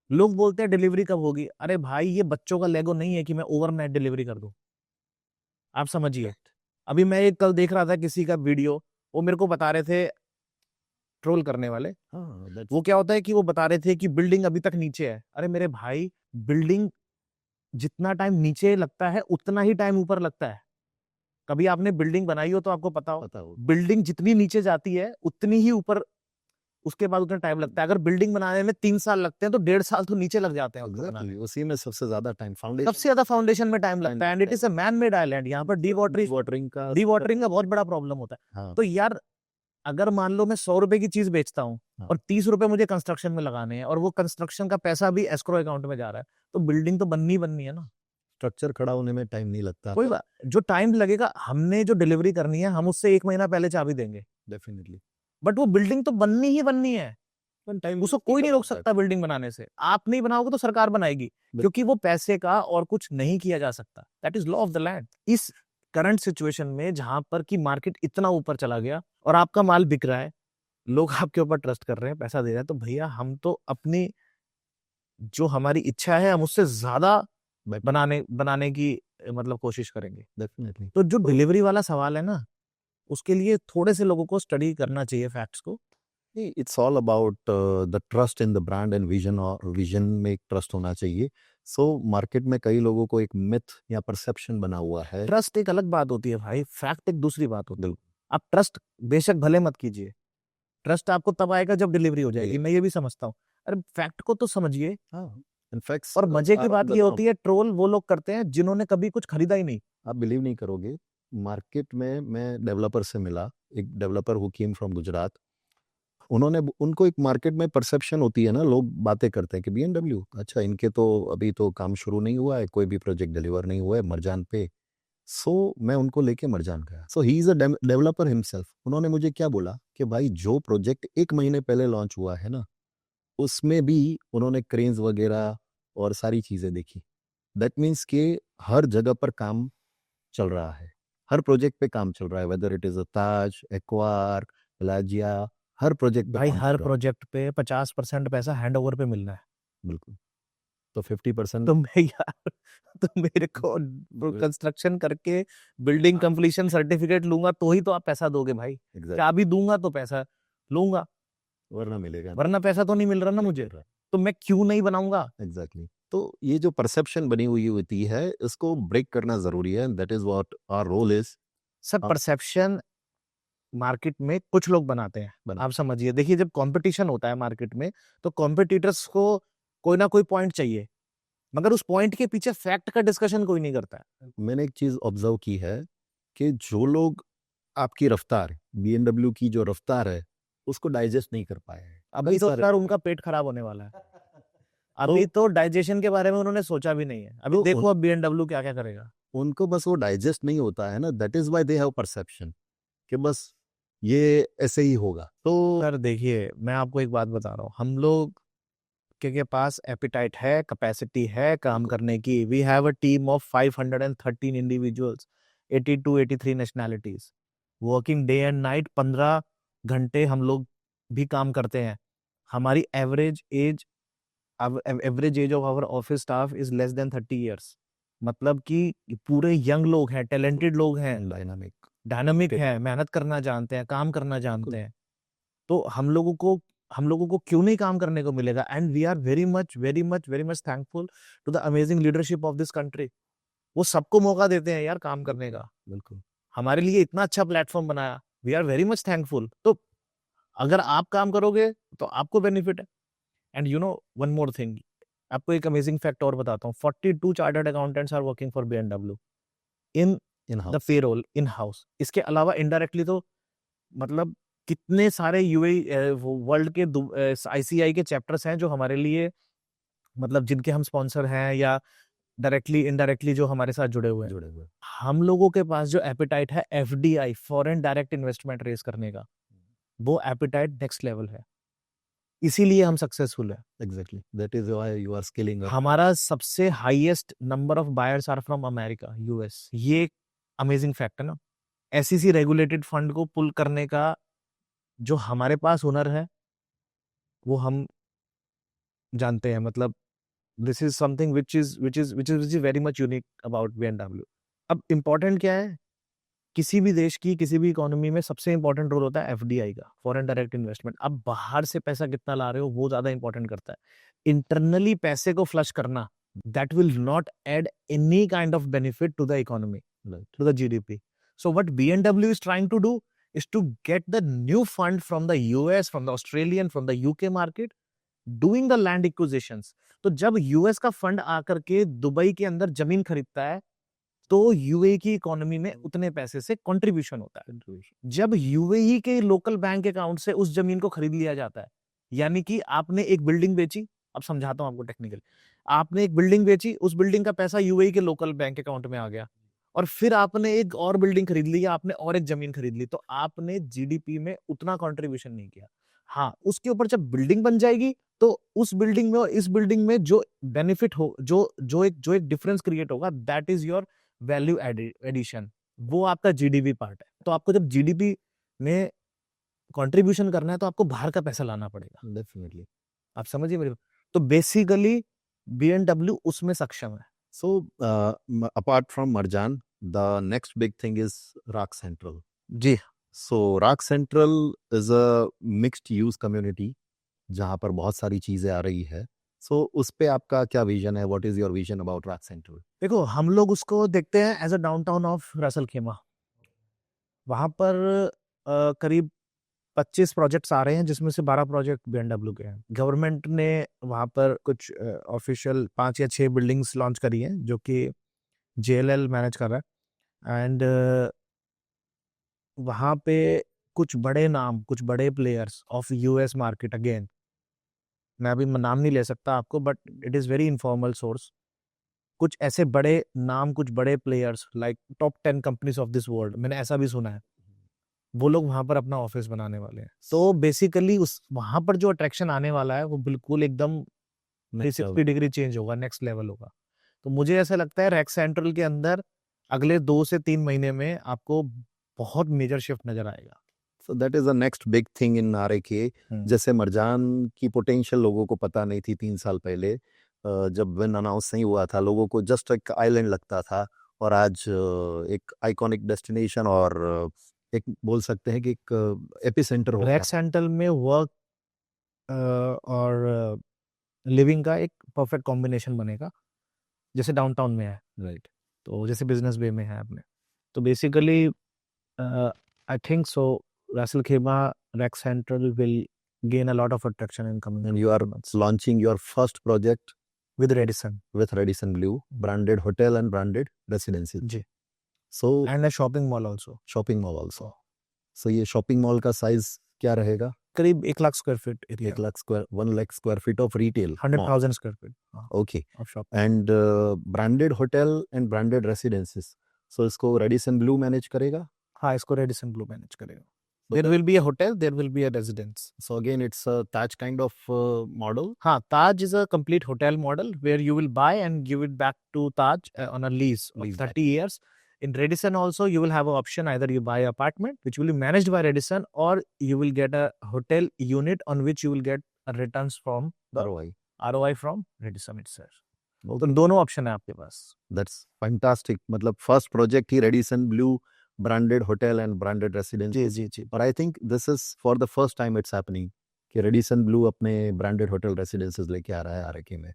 S3: लोग बोलते हैं डिलीवरी कब होगी? अरे भाई, ये बच्चों का लेगो नहीं है कि मैं ओवरनाइट डिलीवरी कर दूं। आप समझिए, अभी मैं एक कल देख रहा था किसी का वीडियो, वो मेरे को बता रहे थे, ट्रोल करने वाले, वो क्या होता है कि वो बता रहे थे कि बिल्डिंग अभी तक नीचे है। अरे मेरे भाई, बिल्डिंग जितना टाइम नीचे लगता है उतना ही टाइम ऊपर लगता है। कभी आपने बिल्डिंग बनाई हो तो आपको पता हो, बिल्डिंग जितनी नीचे जाती है उतनी ही ऊपर उसके बाद उतना टाइम लगता है। अगर बिल्डिंग बनाने में 3 साल लगते हैं तो 1.5 साल तो नीचे लग जाते हैं उसको बनाने में।
S2: उसी में सबसे ज्यादा टाइम
S3: सबसे ज्यादा फाउंडेशन में टाइम लगता है, and it is a man made island. यहाँ पर
S2: वाटरिंग
S3: डीवाटरिंग का बहुत बड़ा प्रॉब्लम होता है।
S2: हाँ।
S3: तो यार, अगर मान लो मैं 100 रुपए की चीज बेचता हूँ
S2: हाँ।
S3: और 30 रुपए मुझे कंस्ट्रक्शन में लगाने हैं, और वो कंस्ट्रक्शन का पैसा भी एस्क्रो अकाउंट में जा रहा है, तो बिल्डिंग तो बननी है ना।
S2: स्ट्रक्चर खड़ा होने में टाइम नहीं लगता।
S3: कोई बात, जो टाइम लगेगा, हमने जो डिलीवरी करनी है, हम उससे 1 महीना पहले चाबी देंगे,
S2: डेफिनेटली।
S3: बट वो बिल्डिंग तो बननी है। उसको कोई नहीं रोक सकता बिल्डिंग बनाने से। आप नहीं बनाओगे तो सरकार बनाएगी, क्योंकि वो पैसे का और कुछ नहीं किया जा सकता। That is law of the land. इस करंट सिचुएशन में, जहां पर की मार्केट इतना ऊपर चला गया और आपका माल बिक रहा है, लोग आपके ऊपर ट्रस्ट कर रहे हैं, पैसा दे रहे हैं, तो भैया हम तो अपनी जो हमारी इच्छा है, हम उससे ज्यादा बनाने की मतलब कोशिश करेंगे।
S2: डेफिनेटली।
S3: तो जो डिलीवरी वाला सवाल है ना, उसके लिए थोड़े से लोगों को स्टडी करना चाहिए फैक्ट्स को।
S2: It's all about the trust in the brand and vision, और विजन में एक ट्रस्ट होना चाहिए। सो मार्केट में कई लोगों को एक मिथ या परसेप्शन बना हुआ है।
S3: ट्रस्ट एक अलग बात होती है भाई, फैक्ट एक दूसरी बात होती है। आप ट्रस्ट बेशक भले मत कीजिए, ट्रस्ट आपको तब आएगा जब डिलीवरी हो जाएगी, मैं ये भी समझता हूँ। अरे फैक्ट को तो समझिए।
S2: इनफैक्ट,
S3: और मजे की बात ये होती है, ट्रोल वो लोग करते हैं जिन्होंने कभी कुछ खरीदा ही नहीं।
S2: आप बिलीव नहीं करोगे, मार्केट में मैं डेवलपर से मिला, एक developer who came from Gujarat. उनको एक मार्केट में परसेप्शन होती है ना, लोग बातें करते हैं कि BMW, अच्छा इनके तो अभी तो काम शुरू नहीं हुआ है, कोई भी प्रोजेक्ट डिलीवर नहीं हुआ है मरजान पे। सो मैं उनको लेके मरजान गया। So he is a developer himself. उन्होंने मुझे क्या बोला कि भाई, जो प्रोजेक्ट 1 महीने पहले लॉन्च हुआ है ना, उसमें भी उन्होंने क्रेन्स वगैरह और सारी चीजें देखी। दैट मीन्स कि हर जगह पर काम चल रहा है, हर प्रोजेक्ट पे काम चल रहा है, whether it is a Taj, Aquarc, Plazia, हर प्रोजेक्ट
S3: भाई हर प्रोजेक्ट पे 50% पैसा हैंडओवर पे मिलना है।
S2: बिल्कुल। तो 50%
S3: तो मैं यार, तो मेरे को कंस्ट्रक्शन करके बिल्डिंग कंप्लीशन सर्टिफिकेट लूंगा तो ही तो आप पैसा दोगे भाई। क्या भी दूंगा तो पैसा लूंगा,
S2: वरना मिलेगा,
S3: वरना पैसा तो नहीं मिल रहा ना मुझे, तो मैं क्यों नहीं बनाऊंगा।
S2: एग्जैक्टली। तो ये जो परसेप्शन बनी हुई होती है, इसको ब्रेक करना जरूरी है। That is what our role is.
S3: Sir, perception market में कुछ लोग बनाते हैं। आप समझिए, देखिए जब कंपटीशन होता है मार्केट में, तो कॉम्पिटिटर्स को कोई ना कोई पॉइंट चाहिए मगर उस पॉइंट के पीछे फैक्ट का डिस्कशन कोई नहीं करता है।
S2: मैंने एक चीज ऑब्जर्व की है कि जो लोग आपकी रफ्तार BMW की जो रफ्तार है उसको डाइजेस्ट नहीं कर पाए हैं।
S3: अभी तो सर उनका पेट खराब होने वाला है। अभी तो डाइजेशन के बारे में उन्होंने सोचा भी नहीं है। अभी
S2: तो
S3: देखो अब BMW क्या क्या करेगा।
S2: उनको बस वो डाइजेस्ट नहीं होता है ना, that is why they have perception कि बस ये ऐसे ही होगा। तो
S3: सर देखिए, मैं आपको एक बात बता रहा हूँ, हम लोग के पास एपिटाइट है, कैपेसिटी है काम करने की। We have a team of 513 individuals, 82-83 nationalities, working day and night. 15 घंटे हम लोग भी काम करते हैं। हमारी average age of our office staff is less than 30 years. मतलब कि पूरे यंग लोग हैं, टैलेंटेड लोग हैं, डायनामिक हैं, मेहनत करना जानते हैं, काम करना जानते हैं। तो हम लोगों को क्यों नहीं काम करने को मिलेगा? And we are very much thankful to the amazing leadership of this country. वो सबको मौका देते हैं यार काम करने का।
S2: बिल्कुल
S3: हमारे लिए इतना अच्छा प्लेटफॉर्म बनाया, we are very much thankful. तो अगर आप काम करोगे तो आपको बेनिफिट है। And you know one more thing, आपको एक अमेजिंग फैक्ट और बताता हूँ। 42 chartered accountants are working for BMW in the payroll in house. इसके अलावा इनडायरेक्टली तो मतलब कितने सारे यूएई वर्ल्ड के ICI के चैप्टर्स हैं जो हमारे लिए मतलब जिनके हम स्पॉन्सर हैं या डायरेक्टली इनडायरेक्टली जो हमारे साथ जुड़े हुए हैं। हम लोगों के पास जो एपिटाइट है FDI, foreign direct investment raise करने का, वो एपिटाइट नेक्स्ट लेवल है। इसीलिए हम सक्सेसफुल है।
S2: Exactly, that is why you are scaling up.
S3: हमारा सबसे highest number of buyers are from America, US। ये अमेजिंग फैक्ट है ना। SEC रेगुलेटेड फंड को पुल करने का जो हमारे पास हुनर है वो हम जानते हैं। मतलब this is something which is very much unique about BMW। अब इम्पोर्टेंट क्या है? किसी भी देश की किसी भी इकोनॉमी में सबसे इंपॉर्टेंट रोल होता है FDI का, फॉरेन डायरेक्ट इन्वेस्टमेंट। अब बाहर से पैसा कितना ला रहे हो वो ज्यादा इंपॉर्टेंट करता है। इंटरनली पैसे को फ्लश करना, that will not add any kind of benefit to the economy, to the GDP. So what BMW is trying to do is to get the new fund from the US, from the Australian, from the UK market, doing the land acquisitions. तो जब US का फंड आकर के दुबई के अंदर जमीन खरीदता है तो UAE की इकोनॉमी में उतने पैसे से कंट्रीब्यूशन होता है। जब UAE के लोकल बैंक अकाउंट से उस जमीन को खरीद लिया जाता है, यानी कि आपने एक बिल्डिंग बेची, अब समझाता हूं आपको टेक्निकल। आपने एक बिल्डिंग बेची, उस बिल्डिंग का पैसा UAE के लोकल बैंक अकाउंट में आ गया, और फिर आपने एक और बिल्डिंग खरीद ली या आपने और एक जमीन खरीद ली, तो आपने GDP में उतना कंट्रीब्यूशन नहीं किया। हाँ, उसके ऊपर जब बिल्डिंग बन जाएगी तो उस बिल्डिंग में और इस बिल्डिंग में जो बेनिफिट हो, जो एक डिफरेंस क्रिएट होगा, that is your value addition. वो आपका GDP पार्ट है। तो आपको जब GDP में कंट्रीब्यूशन करना है तो आपको बाहर का पैसा लाना पड़ेगा।
S2: डेफिनेटली।
S3: आप समझिए मेरी बात। तो बेसिकली BMW उसमें सक्षम है।
S2: So, apart from Marjan, the next big thing is Rock Central.
S3: Ji,
S2: So, Rock Central is a mixed use community जहाँ पर बहुत सारी चीजें आ रही है। So, उस पे आपका क्या विजन है? What is your vision about Rock Central?
S3: देखो हम लोग उसको देखते हैं as a downtown of Ras Al Khaimah. वहां पर करीब 25 प्रोजेक्ट्स आ रहे हैं, जिसमें से 12 प्रोजेक्ट BMW के हैं। गवर्नमेंट ने वहां पर कुछ ऑफिशियल 5 या 6 बिल्डिंग्स लॉन्च करी हैं जो कि JLL मैनेज कर रहा है। एंड वहां पे कुछ बड़े नाम, कुछ बड़े players of US market, again मैं अभी नाम नहीं ले सकता आपको, but it is very informal source. कुछ ऐसे बड़े नाम, कुछ बड़े players like top 10 companies of this world, मैंने ऐसा भी सुना है, वो लोग वहां पर अपना ऑफिस बनाने वाले हैं। तो बेसिकली उस वहां पर जो अट्रैक्शन आने वाला है वो बिल्कुल एकदम 360 डिग्री चेंज होगा, नेक्स्ट लेवल होगा। तो मुझे ऐसा लगता है रैक सेंट्रल के अंदर अगले 2 से 3 महीने में आपको बहुत मेजर शिफ्ट नजर आएगा।
S2: So that is the next big thing in RAK. जैसे मरजान की पोटेंशियल लोगों को पता नहीं थी 3 साल पहले, जब विन अनाउंस नहीं हुआ था, लोगों को जस्ट एक आइलैंड लगता था, और आज एक आइकॉनिक डेस्टिनेशन और एक बोल सकते हैं कि एक एपिसेंटर हो
S3: रैक सेंट्रल में वर्क और लिविंग का एक परफेक्ट कॉम्बिनेशन बनेगा, जैसे डाउनटाउन में है, राइट? तो जैसे बिजनेस वे में है अपने। तो basically I think so Ras al Khaimah, RAK central will gain a lot of attraction in coming
S2: and you are
S3: months.
S2: launching your first project
S3: with Radisson
S2: with Radisson Blue, branded hotel and branded residences.
S3: जी,
S2: So
S3: and a shopping mall also.
S2: shopping mall also. So ये shopping mall का size क्या रहेगा?
S3: करीब 1 lakh square feet area,
S2: 1 lakh square feet of retail. mall.
S3: 100,000 square feet
S2: Okay.
S3: Of shop.
S2: And branded hotel and branded residences. So इसको Radisson Blue मैनेज करेगा.
S3: हाँ, इसको रेडिसन ब्लू मैनेज करेगा. There will be a hotel, there will be a residence.
S2: So again, it's a Taj kind of model.
S3: हाँ, Taj is a complete hotel model where you will buy and give it back to Taj on a lease of
S2: Lease
S3: 30 years. In Radisson also, you will have an option, either you buy an apartment, which will be managed by Radisson, or you will get a hotel unit on which you will get returns from the
S2: ROI.
S3: ROI from Radisson itself. तो दोनों ऑप्शन है आपके पास.
S2: That's fantastic. मतलब first project he Radisson Blue branded hotel and branded residence.
S3: जी जी जी.
S2: और I think this is for the first time it's happening कि Radisson Blue अपने branded hotel residences लेके आ रहा है आरके में.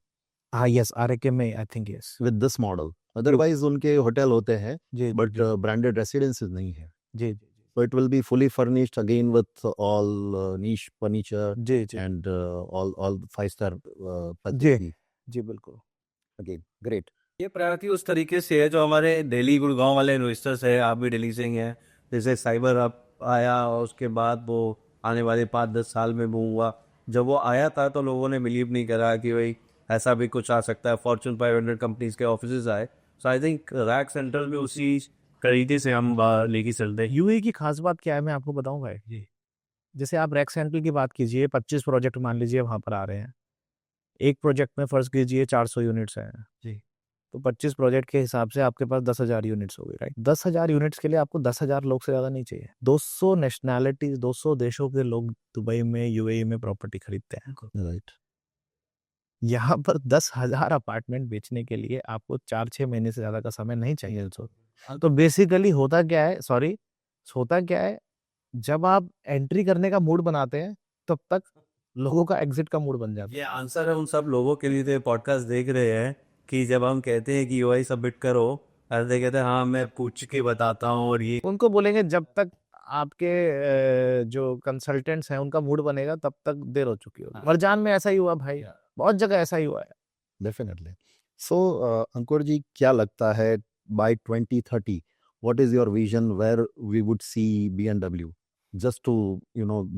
S3: हाँ, yes, RK में I think yes.
S2: With this model. Otherwise उनके hotel होते हैं
S3: जी
S2: but branded residences नहीं है.
S3: जी जी
S2: So it will be fully furnished again with all niche furniture
S3: ji ji
S2: and all 5-star
S3: ji
S2: facility.
S3: जी बिल्कुल.
S2: Again, great.
S4: ये प्रायोरिटी उस तरीके से है जो हमारे दिल्ली गुड़गांव वाले इन्वेस्टर्स है. आप भी दिल्ली से ही हैं. जैसे साइबर हब आया और उसके बाद वो आने वाले 5-10 साल में बूम हुआ. जब वो आया था तो लोगों ने बिलीव नहीं करा कि भाई ऐसा भी कुछ आ सकता है. फॉर्चून 500 कंपनीज के ऑफिस आए. सो आई थिंक रैक सेंटर में उसी तरीके से हम लेके चलते हैं.
S3: यूएई की खास बात क्या है मैं आपको बताऊं भाई. जी, जैसे आप रैक सेंट्रल की बात कीजिए, 25 प्रोजेक्ट मान लीजिए वहां पर आ रहे हैं. एक प्रोजेक्ट में फर्ज कीजिए 400 यूनिट्स हैं जी, तो 25 प्रोजेक्ट के हिसाब से आपके पास 10,000 यूनिट्स हो गई, राइट. 10,000 यूनिट्स के लिए आपको 10,000 लोग से ज़्यादा नहीं चाहिए. 200 नेशनैलिटीज, 200 देशों के लोग दुबई में, यूएई में प्रॉपर्टी खरीदते हैं.
S2: Right.
S3: यहाँ पर 10,000 अपार्टमेंट बेचने के लिए आपको 4-6 महीने से ज़्यादा का समय नहीं चाहिए. तो बेसिकली होता क्या है, जब आप एंट्री करने का मूड बनाते हैं तब तक लोगों का एग्जिट का मूड बन जाता है.
S4: ये आंसर है उन सब लोगों के लिए जो पॉडकास्ट देख रहे हैं कि जब हम कहते हैं कि यूआई सबमिट करो, ऐसे कहते हैं हाँ मैं पूछ के बताता हूँ. और ये
S3: उनको बोलेंगे जब तक आपके जो कंसल्टेंट्स हैं उनका मूड बनेगा तब तक देर हो चुकी होगी. मरजान में ऐसा ही हुआ भाई, बहुत जगह ऐसा ही हुआ है.
S2: Definitely. So, Ankur ji, क्या लगता है by 2030, what is your vision where we would see B&W? Just to,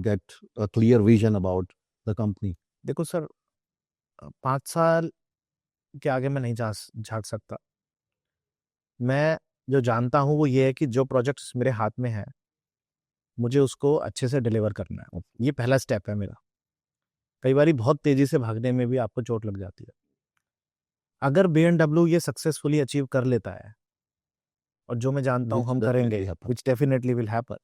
S2: get a clear vision about the company.
S3: देखो सर, 5 साल के आगे मैं नहीं झांक सकता. मैं जो जानता हूँ वो ये है कि जो प्रोजेक्ट्स मेरे हाथ में है मुझे उसको अच्छे से डिलीवर करना है. ये पहला स्टेप है मेरा. कई बार बहुत तेजी से भागने में भी आपको चोट लग जाती है. अगर B&W ये सक्सेसफुली अचीव कर लेता है, और जो मैं जानता हूँ
S2: Which
S3: हम
S2: definitely
S3: करेंगे,
S2: happen.
S3: which definitely will happen,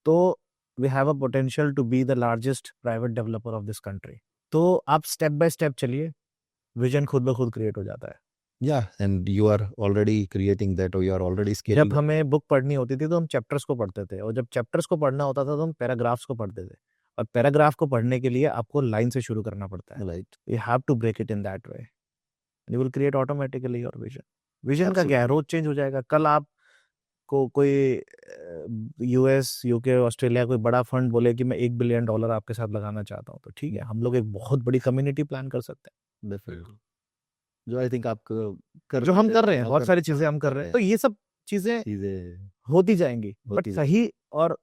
S3: तो we have a potential to be the largest private developer of this country. तो आप स्टेप बाय स्टेप चलिए, विजन खुद ब खुद क्रिएट हो जाता है.
S2: Yeah, and you are already creating that, or you are already scaling.
S3: जब हमें बुक पढ़नी होती थी तो हम चैप्टर्स को पढ़ते थे, और जब चैप्टर्स को पढ़ना होता था तो हम पैराग्राफ्स को पढ़ते थे. और पैराग्राफ को पढ़ने के लिए आपको लाइन से शुरू करना पड़ता है.
S2: Right.
S3: You have to break it in that way. You will create automatically your vision. Vision का क्या है, रोज चेंज हो जाएगा. कल आप को कोई यूएस, यूके, ऑस्ट्रेलिया कोई बड़ा फंड बोले कि मैं $1 बिलियन आपके साथ लगाना चाहता हूँ, तो ठीक है, हम लोग एक बहुत बड़ी कम्युनिटी प्लान कर सकते हैं.
S2: Definitely. जो I think आप
S3: जो हम कर रहे हैं, बहुत सारी चीजें हम कर रहे हैं. तो ये सब चीजें
S2: चीजें
S3: होती जाएंगी. बट
S2: होती
S3: सही और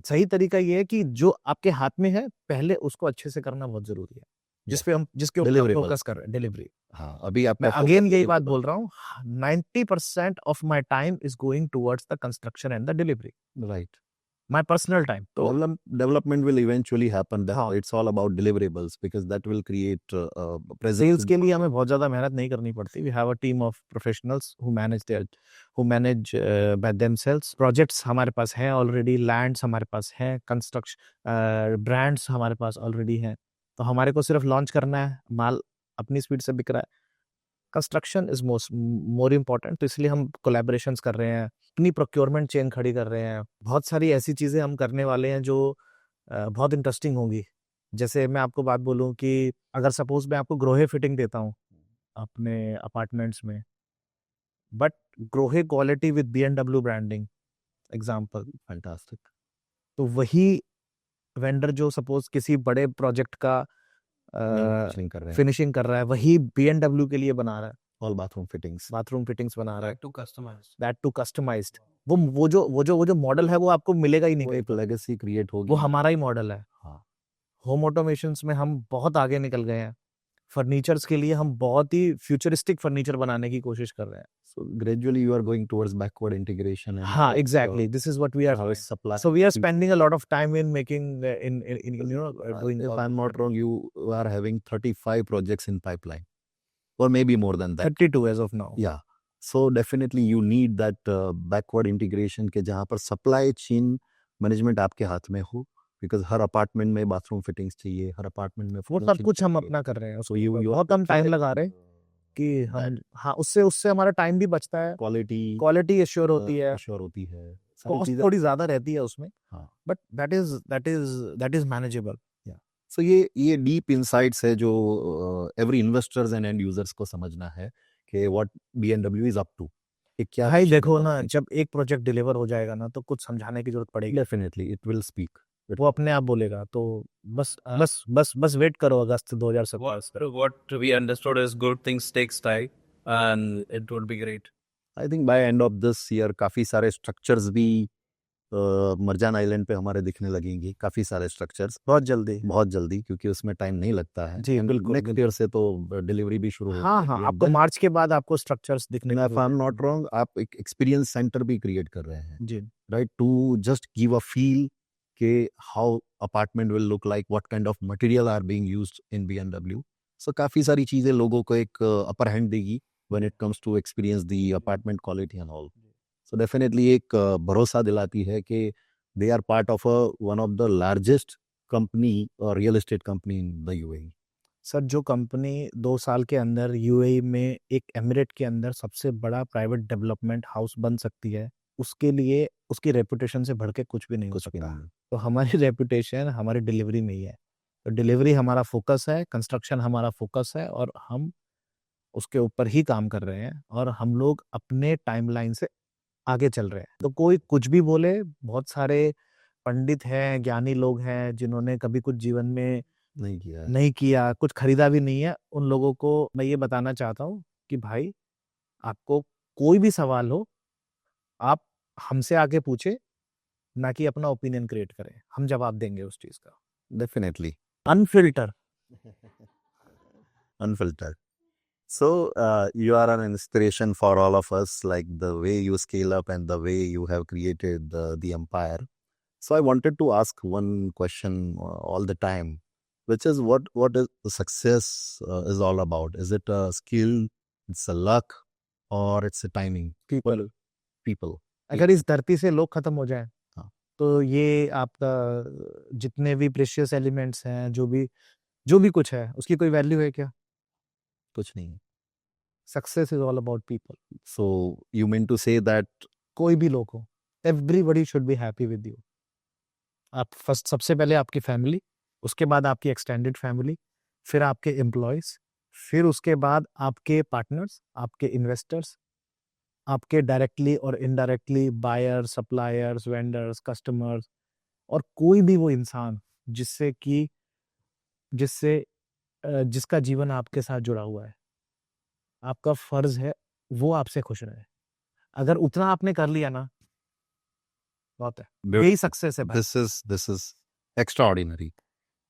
S3: सही तरीका ये है कि जो आपके हाथ में है पहले उसको अच्छे से करना बहुत जरूरी है. जिसके ऊपर
S2: Deliverable.
S3: फोकस कर रहे हैं, डिलीवरी.
S2: हाँ, अभी आप
S3: मैं अगेन यही बात बोल रहा हूँ, 90% of my time is going towards the construction and the delivery.
S2: Right.
S3: My personal time. तो
S2: Development will eventually happen.
S3: हाँ.
S2: It's all about deliverables because that will create presence.
S3: Sales के लिए हमें बहुत ज्यादा मेहनत नहीं करनी पड़ती. We have a team of professionals who manage by themselves. Projects हमारे पास हैं ऑलरेडी, लैंड्स हमारे पास हैं, कंस्ट्रक्शन ब्रांड्स हमारे पास ऑलरेडी हैं. तो हमारे को सिर्फ लॉन्च करना है, माल अपनी स्पीड से बिक रहा है. Construction is more important. तो इसलिए हम कोलैबोरेशंस कर रहे हैं, अपनी प्रोक्योरमेंट चेन खड़ी कर रहे हैं. बहुत सारी ऐसी चीज़ें हम करने वाले हैं जो बहुत इंटरेस्टिंग होंगी. जैसे मैं आपको बात बोलूं कि अगर सपोज मैं आपको ग्रोहे फिटिंग देता हूं अपने अपार्टमेंट्स में, but Grohe quality with B&W branding example,
S2: Fantastic.
S3: तो वही वेंडर जो सपोज किसी बड़े प्रोजेक्ट का
S2: फिनिशिंग कर रहे हैं
S3: फिनिशिंग कर रहा है, वही BMW के लिए बना रहा है,
S2: all bathroom fittings
S3: bathroom fittings बना रहा है,
S4: to customise
S3: that to customised. वो जो मॉडल है वो आपको मिलेगा ही नहीं
S2: वो
S3: कहीं
S2: एक
S3: पर।
S2: लेगेसी क्रिएट होगी
S3: वो हमारा ही मॉडल है।
S2: हाँ
S3: होम ऑटोमेशंस में हम बहुत आगे निकल गए हैं। फर्नीचर्स के लिए हम बहुत ही फ्यूचरिस्टिक फर्नीचर बनाने की कोशिश कर रहे हैं।
S2: so gradually you are going towards backward integration and
S3: हाँ, exactly, this is what we are
S2: how
S3: doing.
S2: is supply
S3: So we are spending a lot of time in making in you know doing
S2: if
S3: all
S2: I'm
S3: this.
S2: not wrong you are having 35 projects in pipeline or maybe more than that
S3: 32 as of now.
S2: yeah so definitely you need that backward integration के जहाँ पर supply chain management आपके हाथ में हो because हर अपार्टमेंट में बाथरूम फिटिंग्स चाहिए हर अपार्टमेंट में
S3: वो सब कुछ हम अपना कर रहे हैं।
S2: so you
S3: बहुत हम टाइम लगा रहे हैं कि हम, हाँ, उससे उससे हमारा टाइम भी बचता है,
S2: क्वालिटी
S3: क्वालिटी एश्योर होती है,
S2: श्योर होती है सारी
S3: कॉस्ट
S2: चीजें
S3: थोड़ी ज्यादा रहती है उसमें,
S2: हाँ
S3: but that is manageable.
S2: So ये डीप इनसाइट्स है जो every investors and end users को समझना है कि what BMW is up to क्या
S3: भाई देखो ना, जब एक प्रोजेक्ट डिलीवर हो जाएगा ना तो कुछ समझाने की जरूरत पड़ेगी,
S2: डेफिनेटली इट विल स्पीक
S3: वो अपने आप बोलेगा। तो बस वेट करो अगस्त 2027 तक।
S4: what we understood is good things takes time and it would be great.
S2: I think by end of this year काफी सारे स्ट्रक्चर्स भी मरजान आइलैंड पे हमारे दिखने लगेंगे काफी सारे स्ट्रक्चर्स
S3: बहुत जल्दी।
S2: क्योंकि उसमें टाइम नहीं लगता है
S3: जी, बिल्कुल,
S2: नेक्स्ट ईयर से तो डिलीवरी भी शुरू
S3: हाँ हाँ, आपको मार्च के बाद आपको स्ट्रक्चर्स दिखने को
S2: if I am not wrong आप एक एक्सपीरियंस सेंटर भी क्रिएट कर रहे हैं
S3: जी।
S2: right to just give a feel के how apartment will look like what kind of material are being used in BMW so काफी सारी चीजें लोगों को एक upper hand देगी when it comes to experience the apartment quality and all so definitely एक भरोसा दिलाती है कि they are part of one of the largest company or real estate company in the UAE
S3: sir, जो कंपनी 2 साल के अंदर यूएई में एक एमिरेट के अंदर सबसे बड़ा प्राइवेट डेवलपमेंट हाउस बन सकती है, उसके लिए उसकी रेपुटेशन से बढ़ के कुछ भी नहीं हो
S2: कुछ भी
S3: सकता।
S2: नहीं
S3: तो हमारी रेपुटेशन हमारी डिलीवरी में ही है। तो डिलीवरी हमारा फोकस है, कंस्ट्रक्शन हमारा फोकस है, और हम उसके ऊपर ही काम कर रहे हैं, और हम लोग अपने टाइमलाइन से आगे चल रहे हैं। तो कोई कुछ भी बोले, बहुत सारे पंडित हैं, ज्ञानी लोग हैं जिन्होंने कभी कुछ जीवन में नहीं किया, कुछ खरीदा भी नहीं है, उन लोगों को मैं ये बताना चाहता हूँ कि भाई, आपको कोई भी सवाल हो, आप हमसे आके पूछे, ना कि अपना ओपिनियन क्रिएट करें। हम जवाब देंगे उस चीज का,
S2: definitely
S3: unfilter.
S2: unfiltered. So you are an inspiration for all of us, like the way you scale up and the way you have created the empire. So I wanted to ask one question all the time, which is what is the success is all about? Is it a skill, it's a luck, or it's a timing? People.
S3: अगर इस धरती से लोग खत्म हो जाएं,
S2: हाँ।
S3: तो ये आपका जितने भी प्रेशियस एलिमेंट्स हैं, जो भी कुछ है, उसकी कोई वैल्यू है क्या?
S2: कुछ नहीं है।
S3: Success is all about people.
S2: So you mean to say that
S3: कोई भी लोग हो, everybody should be happy with you. आप फर्स्ट, सबसे पहले आपकी फैमिली, उसके बाद आपकी एक्सटेंडेड फैमिली, फिर आपके एम्प्लॉयज, फिर उसके बाद आपके पार्टनर्स, आपके इन्वेस्टर्स, आपके डायरेक्टली और indirectly buyers, suppliers, vendors, customers, और कोई भी वो इंसान जिसका जीवन आपके साथ जुड़ा हुआ है, आपका फर्ज है वो आपसे खुश रहे। अगर उतना आपने कर लिया ना, बहुत है, यही सक्सेस है भाई।
S2: this is extraordinary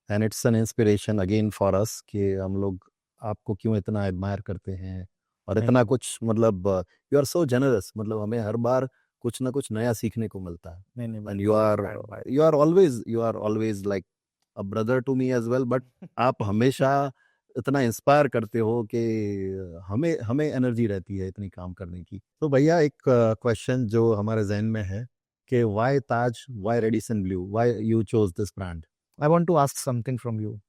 S2: and it's an inspiration again for us कि हम लोग आपको क्यों इतना एडमायर करते हैं और इतना कुछ मतलब यू आर सो जनरस, मतलब हमें हर बार कुछ ना कुछ नया सीखने को मिलता है।
S3: नहीं
S2: and you are always like a brother to me as well, but आप हमेशा इतना इंस्पायर करते हो कि हमें एनर्जी रहती है इतनी काम करने की। तो भैया एक क्वेश्चन जो हमारे जहन में है कि why Taj, why Radisson Blu, why you chose this brand?
S3: I want to ask something from you.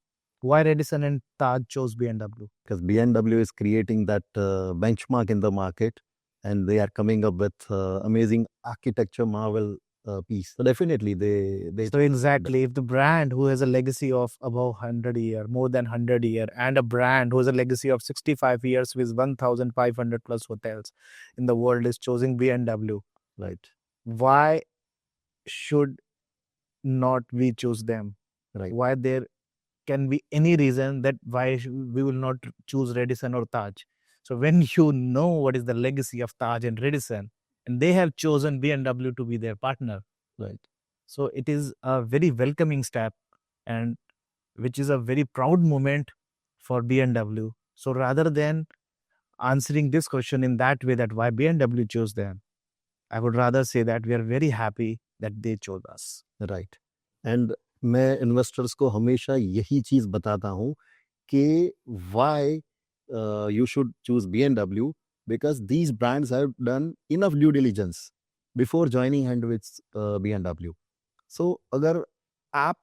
S3: Why Radisson and Taj chose BMW?
S2: Because BMW is creating that benchmark in the market and they are coming up with amazing architecture marvel piece. So definitely they
S3: So exactly, if the brand who has a legacy of above 100 year, more than 100 year, and a brand who has a legacy of 65 years with 1,500 plus hotels in the world is choosing BMW,
S2: right,
S3: why should not we choose them?
S2: right.
S3: Why their can be any reason that why we will not choose Radisson or Taj. So when you know what is the legacy of Taj and Radisson, and they have chosen BMW to be their partner,
S2: Right.
S3: so it is a very welcoming step, and which is a very proud moment for BMW. So rather than answering this question in that way, that why BMW chose them, I would rather say that we are very happy that they chose us.
S2: Right and मैं इन्वेस्टर्स को हमेशा यही चीज बताता हूँ कि why you should choose BMW because these brands have done enough due diligence before joining hand with BMW. So अगर आप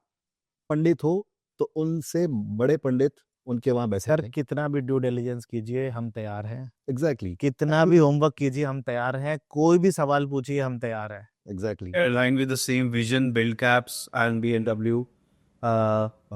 S2: पंडित हो तो उनसे बड़े पंडित उनके वहां बैठे
S3: सर
S2: हैं
S3: कितना भी ड्यू डिलिजेंस कीजिए हम तैयार हैं,
S2: एग्जैक्टली
S3: कितना भी होमवर्क कीजिए हम तैयार हैं, कोई भी सवाल पूछिए हम तैयार हैं.
S2: Exactly
S4: aligned with the same vision, build caps and BMW.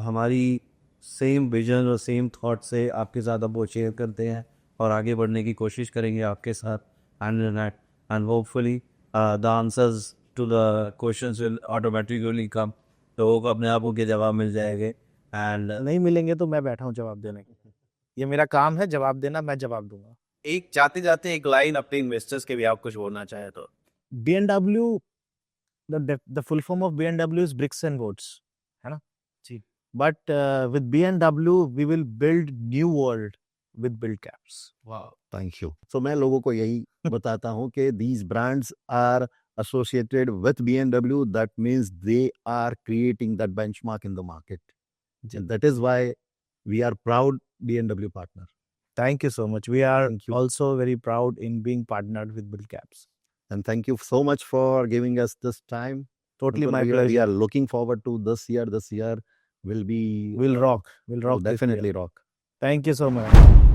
S4: हमारी सेम विजन और सेम थॉट से आपके साथ अब वो शेयर करते हैं और आगे बढ़ने की कोशिश करेंगे आपके साथ and hopefully the answers to the questions will automatically come. लोगों को अपने आप उनके जवाब मिल जाएंगे एंड
S3: नहीं मिलेंगे तो मैं बैठा हूँ जवाब देने के लिए. ये मेरा काम है जवाब देना, मैं जवाब दूंगा.
S4: एक जाते जाते एक लाइन अपने इन्वेस्टर्स के भी आप कुछ बोलना चाहे तो.
S3: BMW, the full form of BMW is bricks and boards, है ना?
S4: जी.
S3: But with BMW we will build new world with build caps.
S4: वाह.
S2: Thank you. सो मैं लोगों को यही बताता हूँ कि these brands are associated with BMW. That means they are creating that benchmark in the market. And that is why we are proud BMW partner.
S3: Thank you so much. We are
S2: Thank you.
S3: also very proud in being partnered with build caps.
S2: And thank you so much for giving us this time.
S3: Totally my
S2: We
S3: pleasure.
S2: are looking forward to this year. This year will be
S3: We'll rock. We'll rock.
S2: will
S3: this year.
S2: definitely rock.
S3: Thank you so much.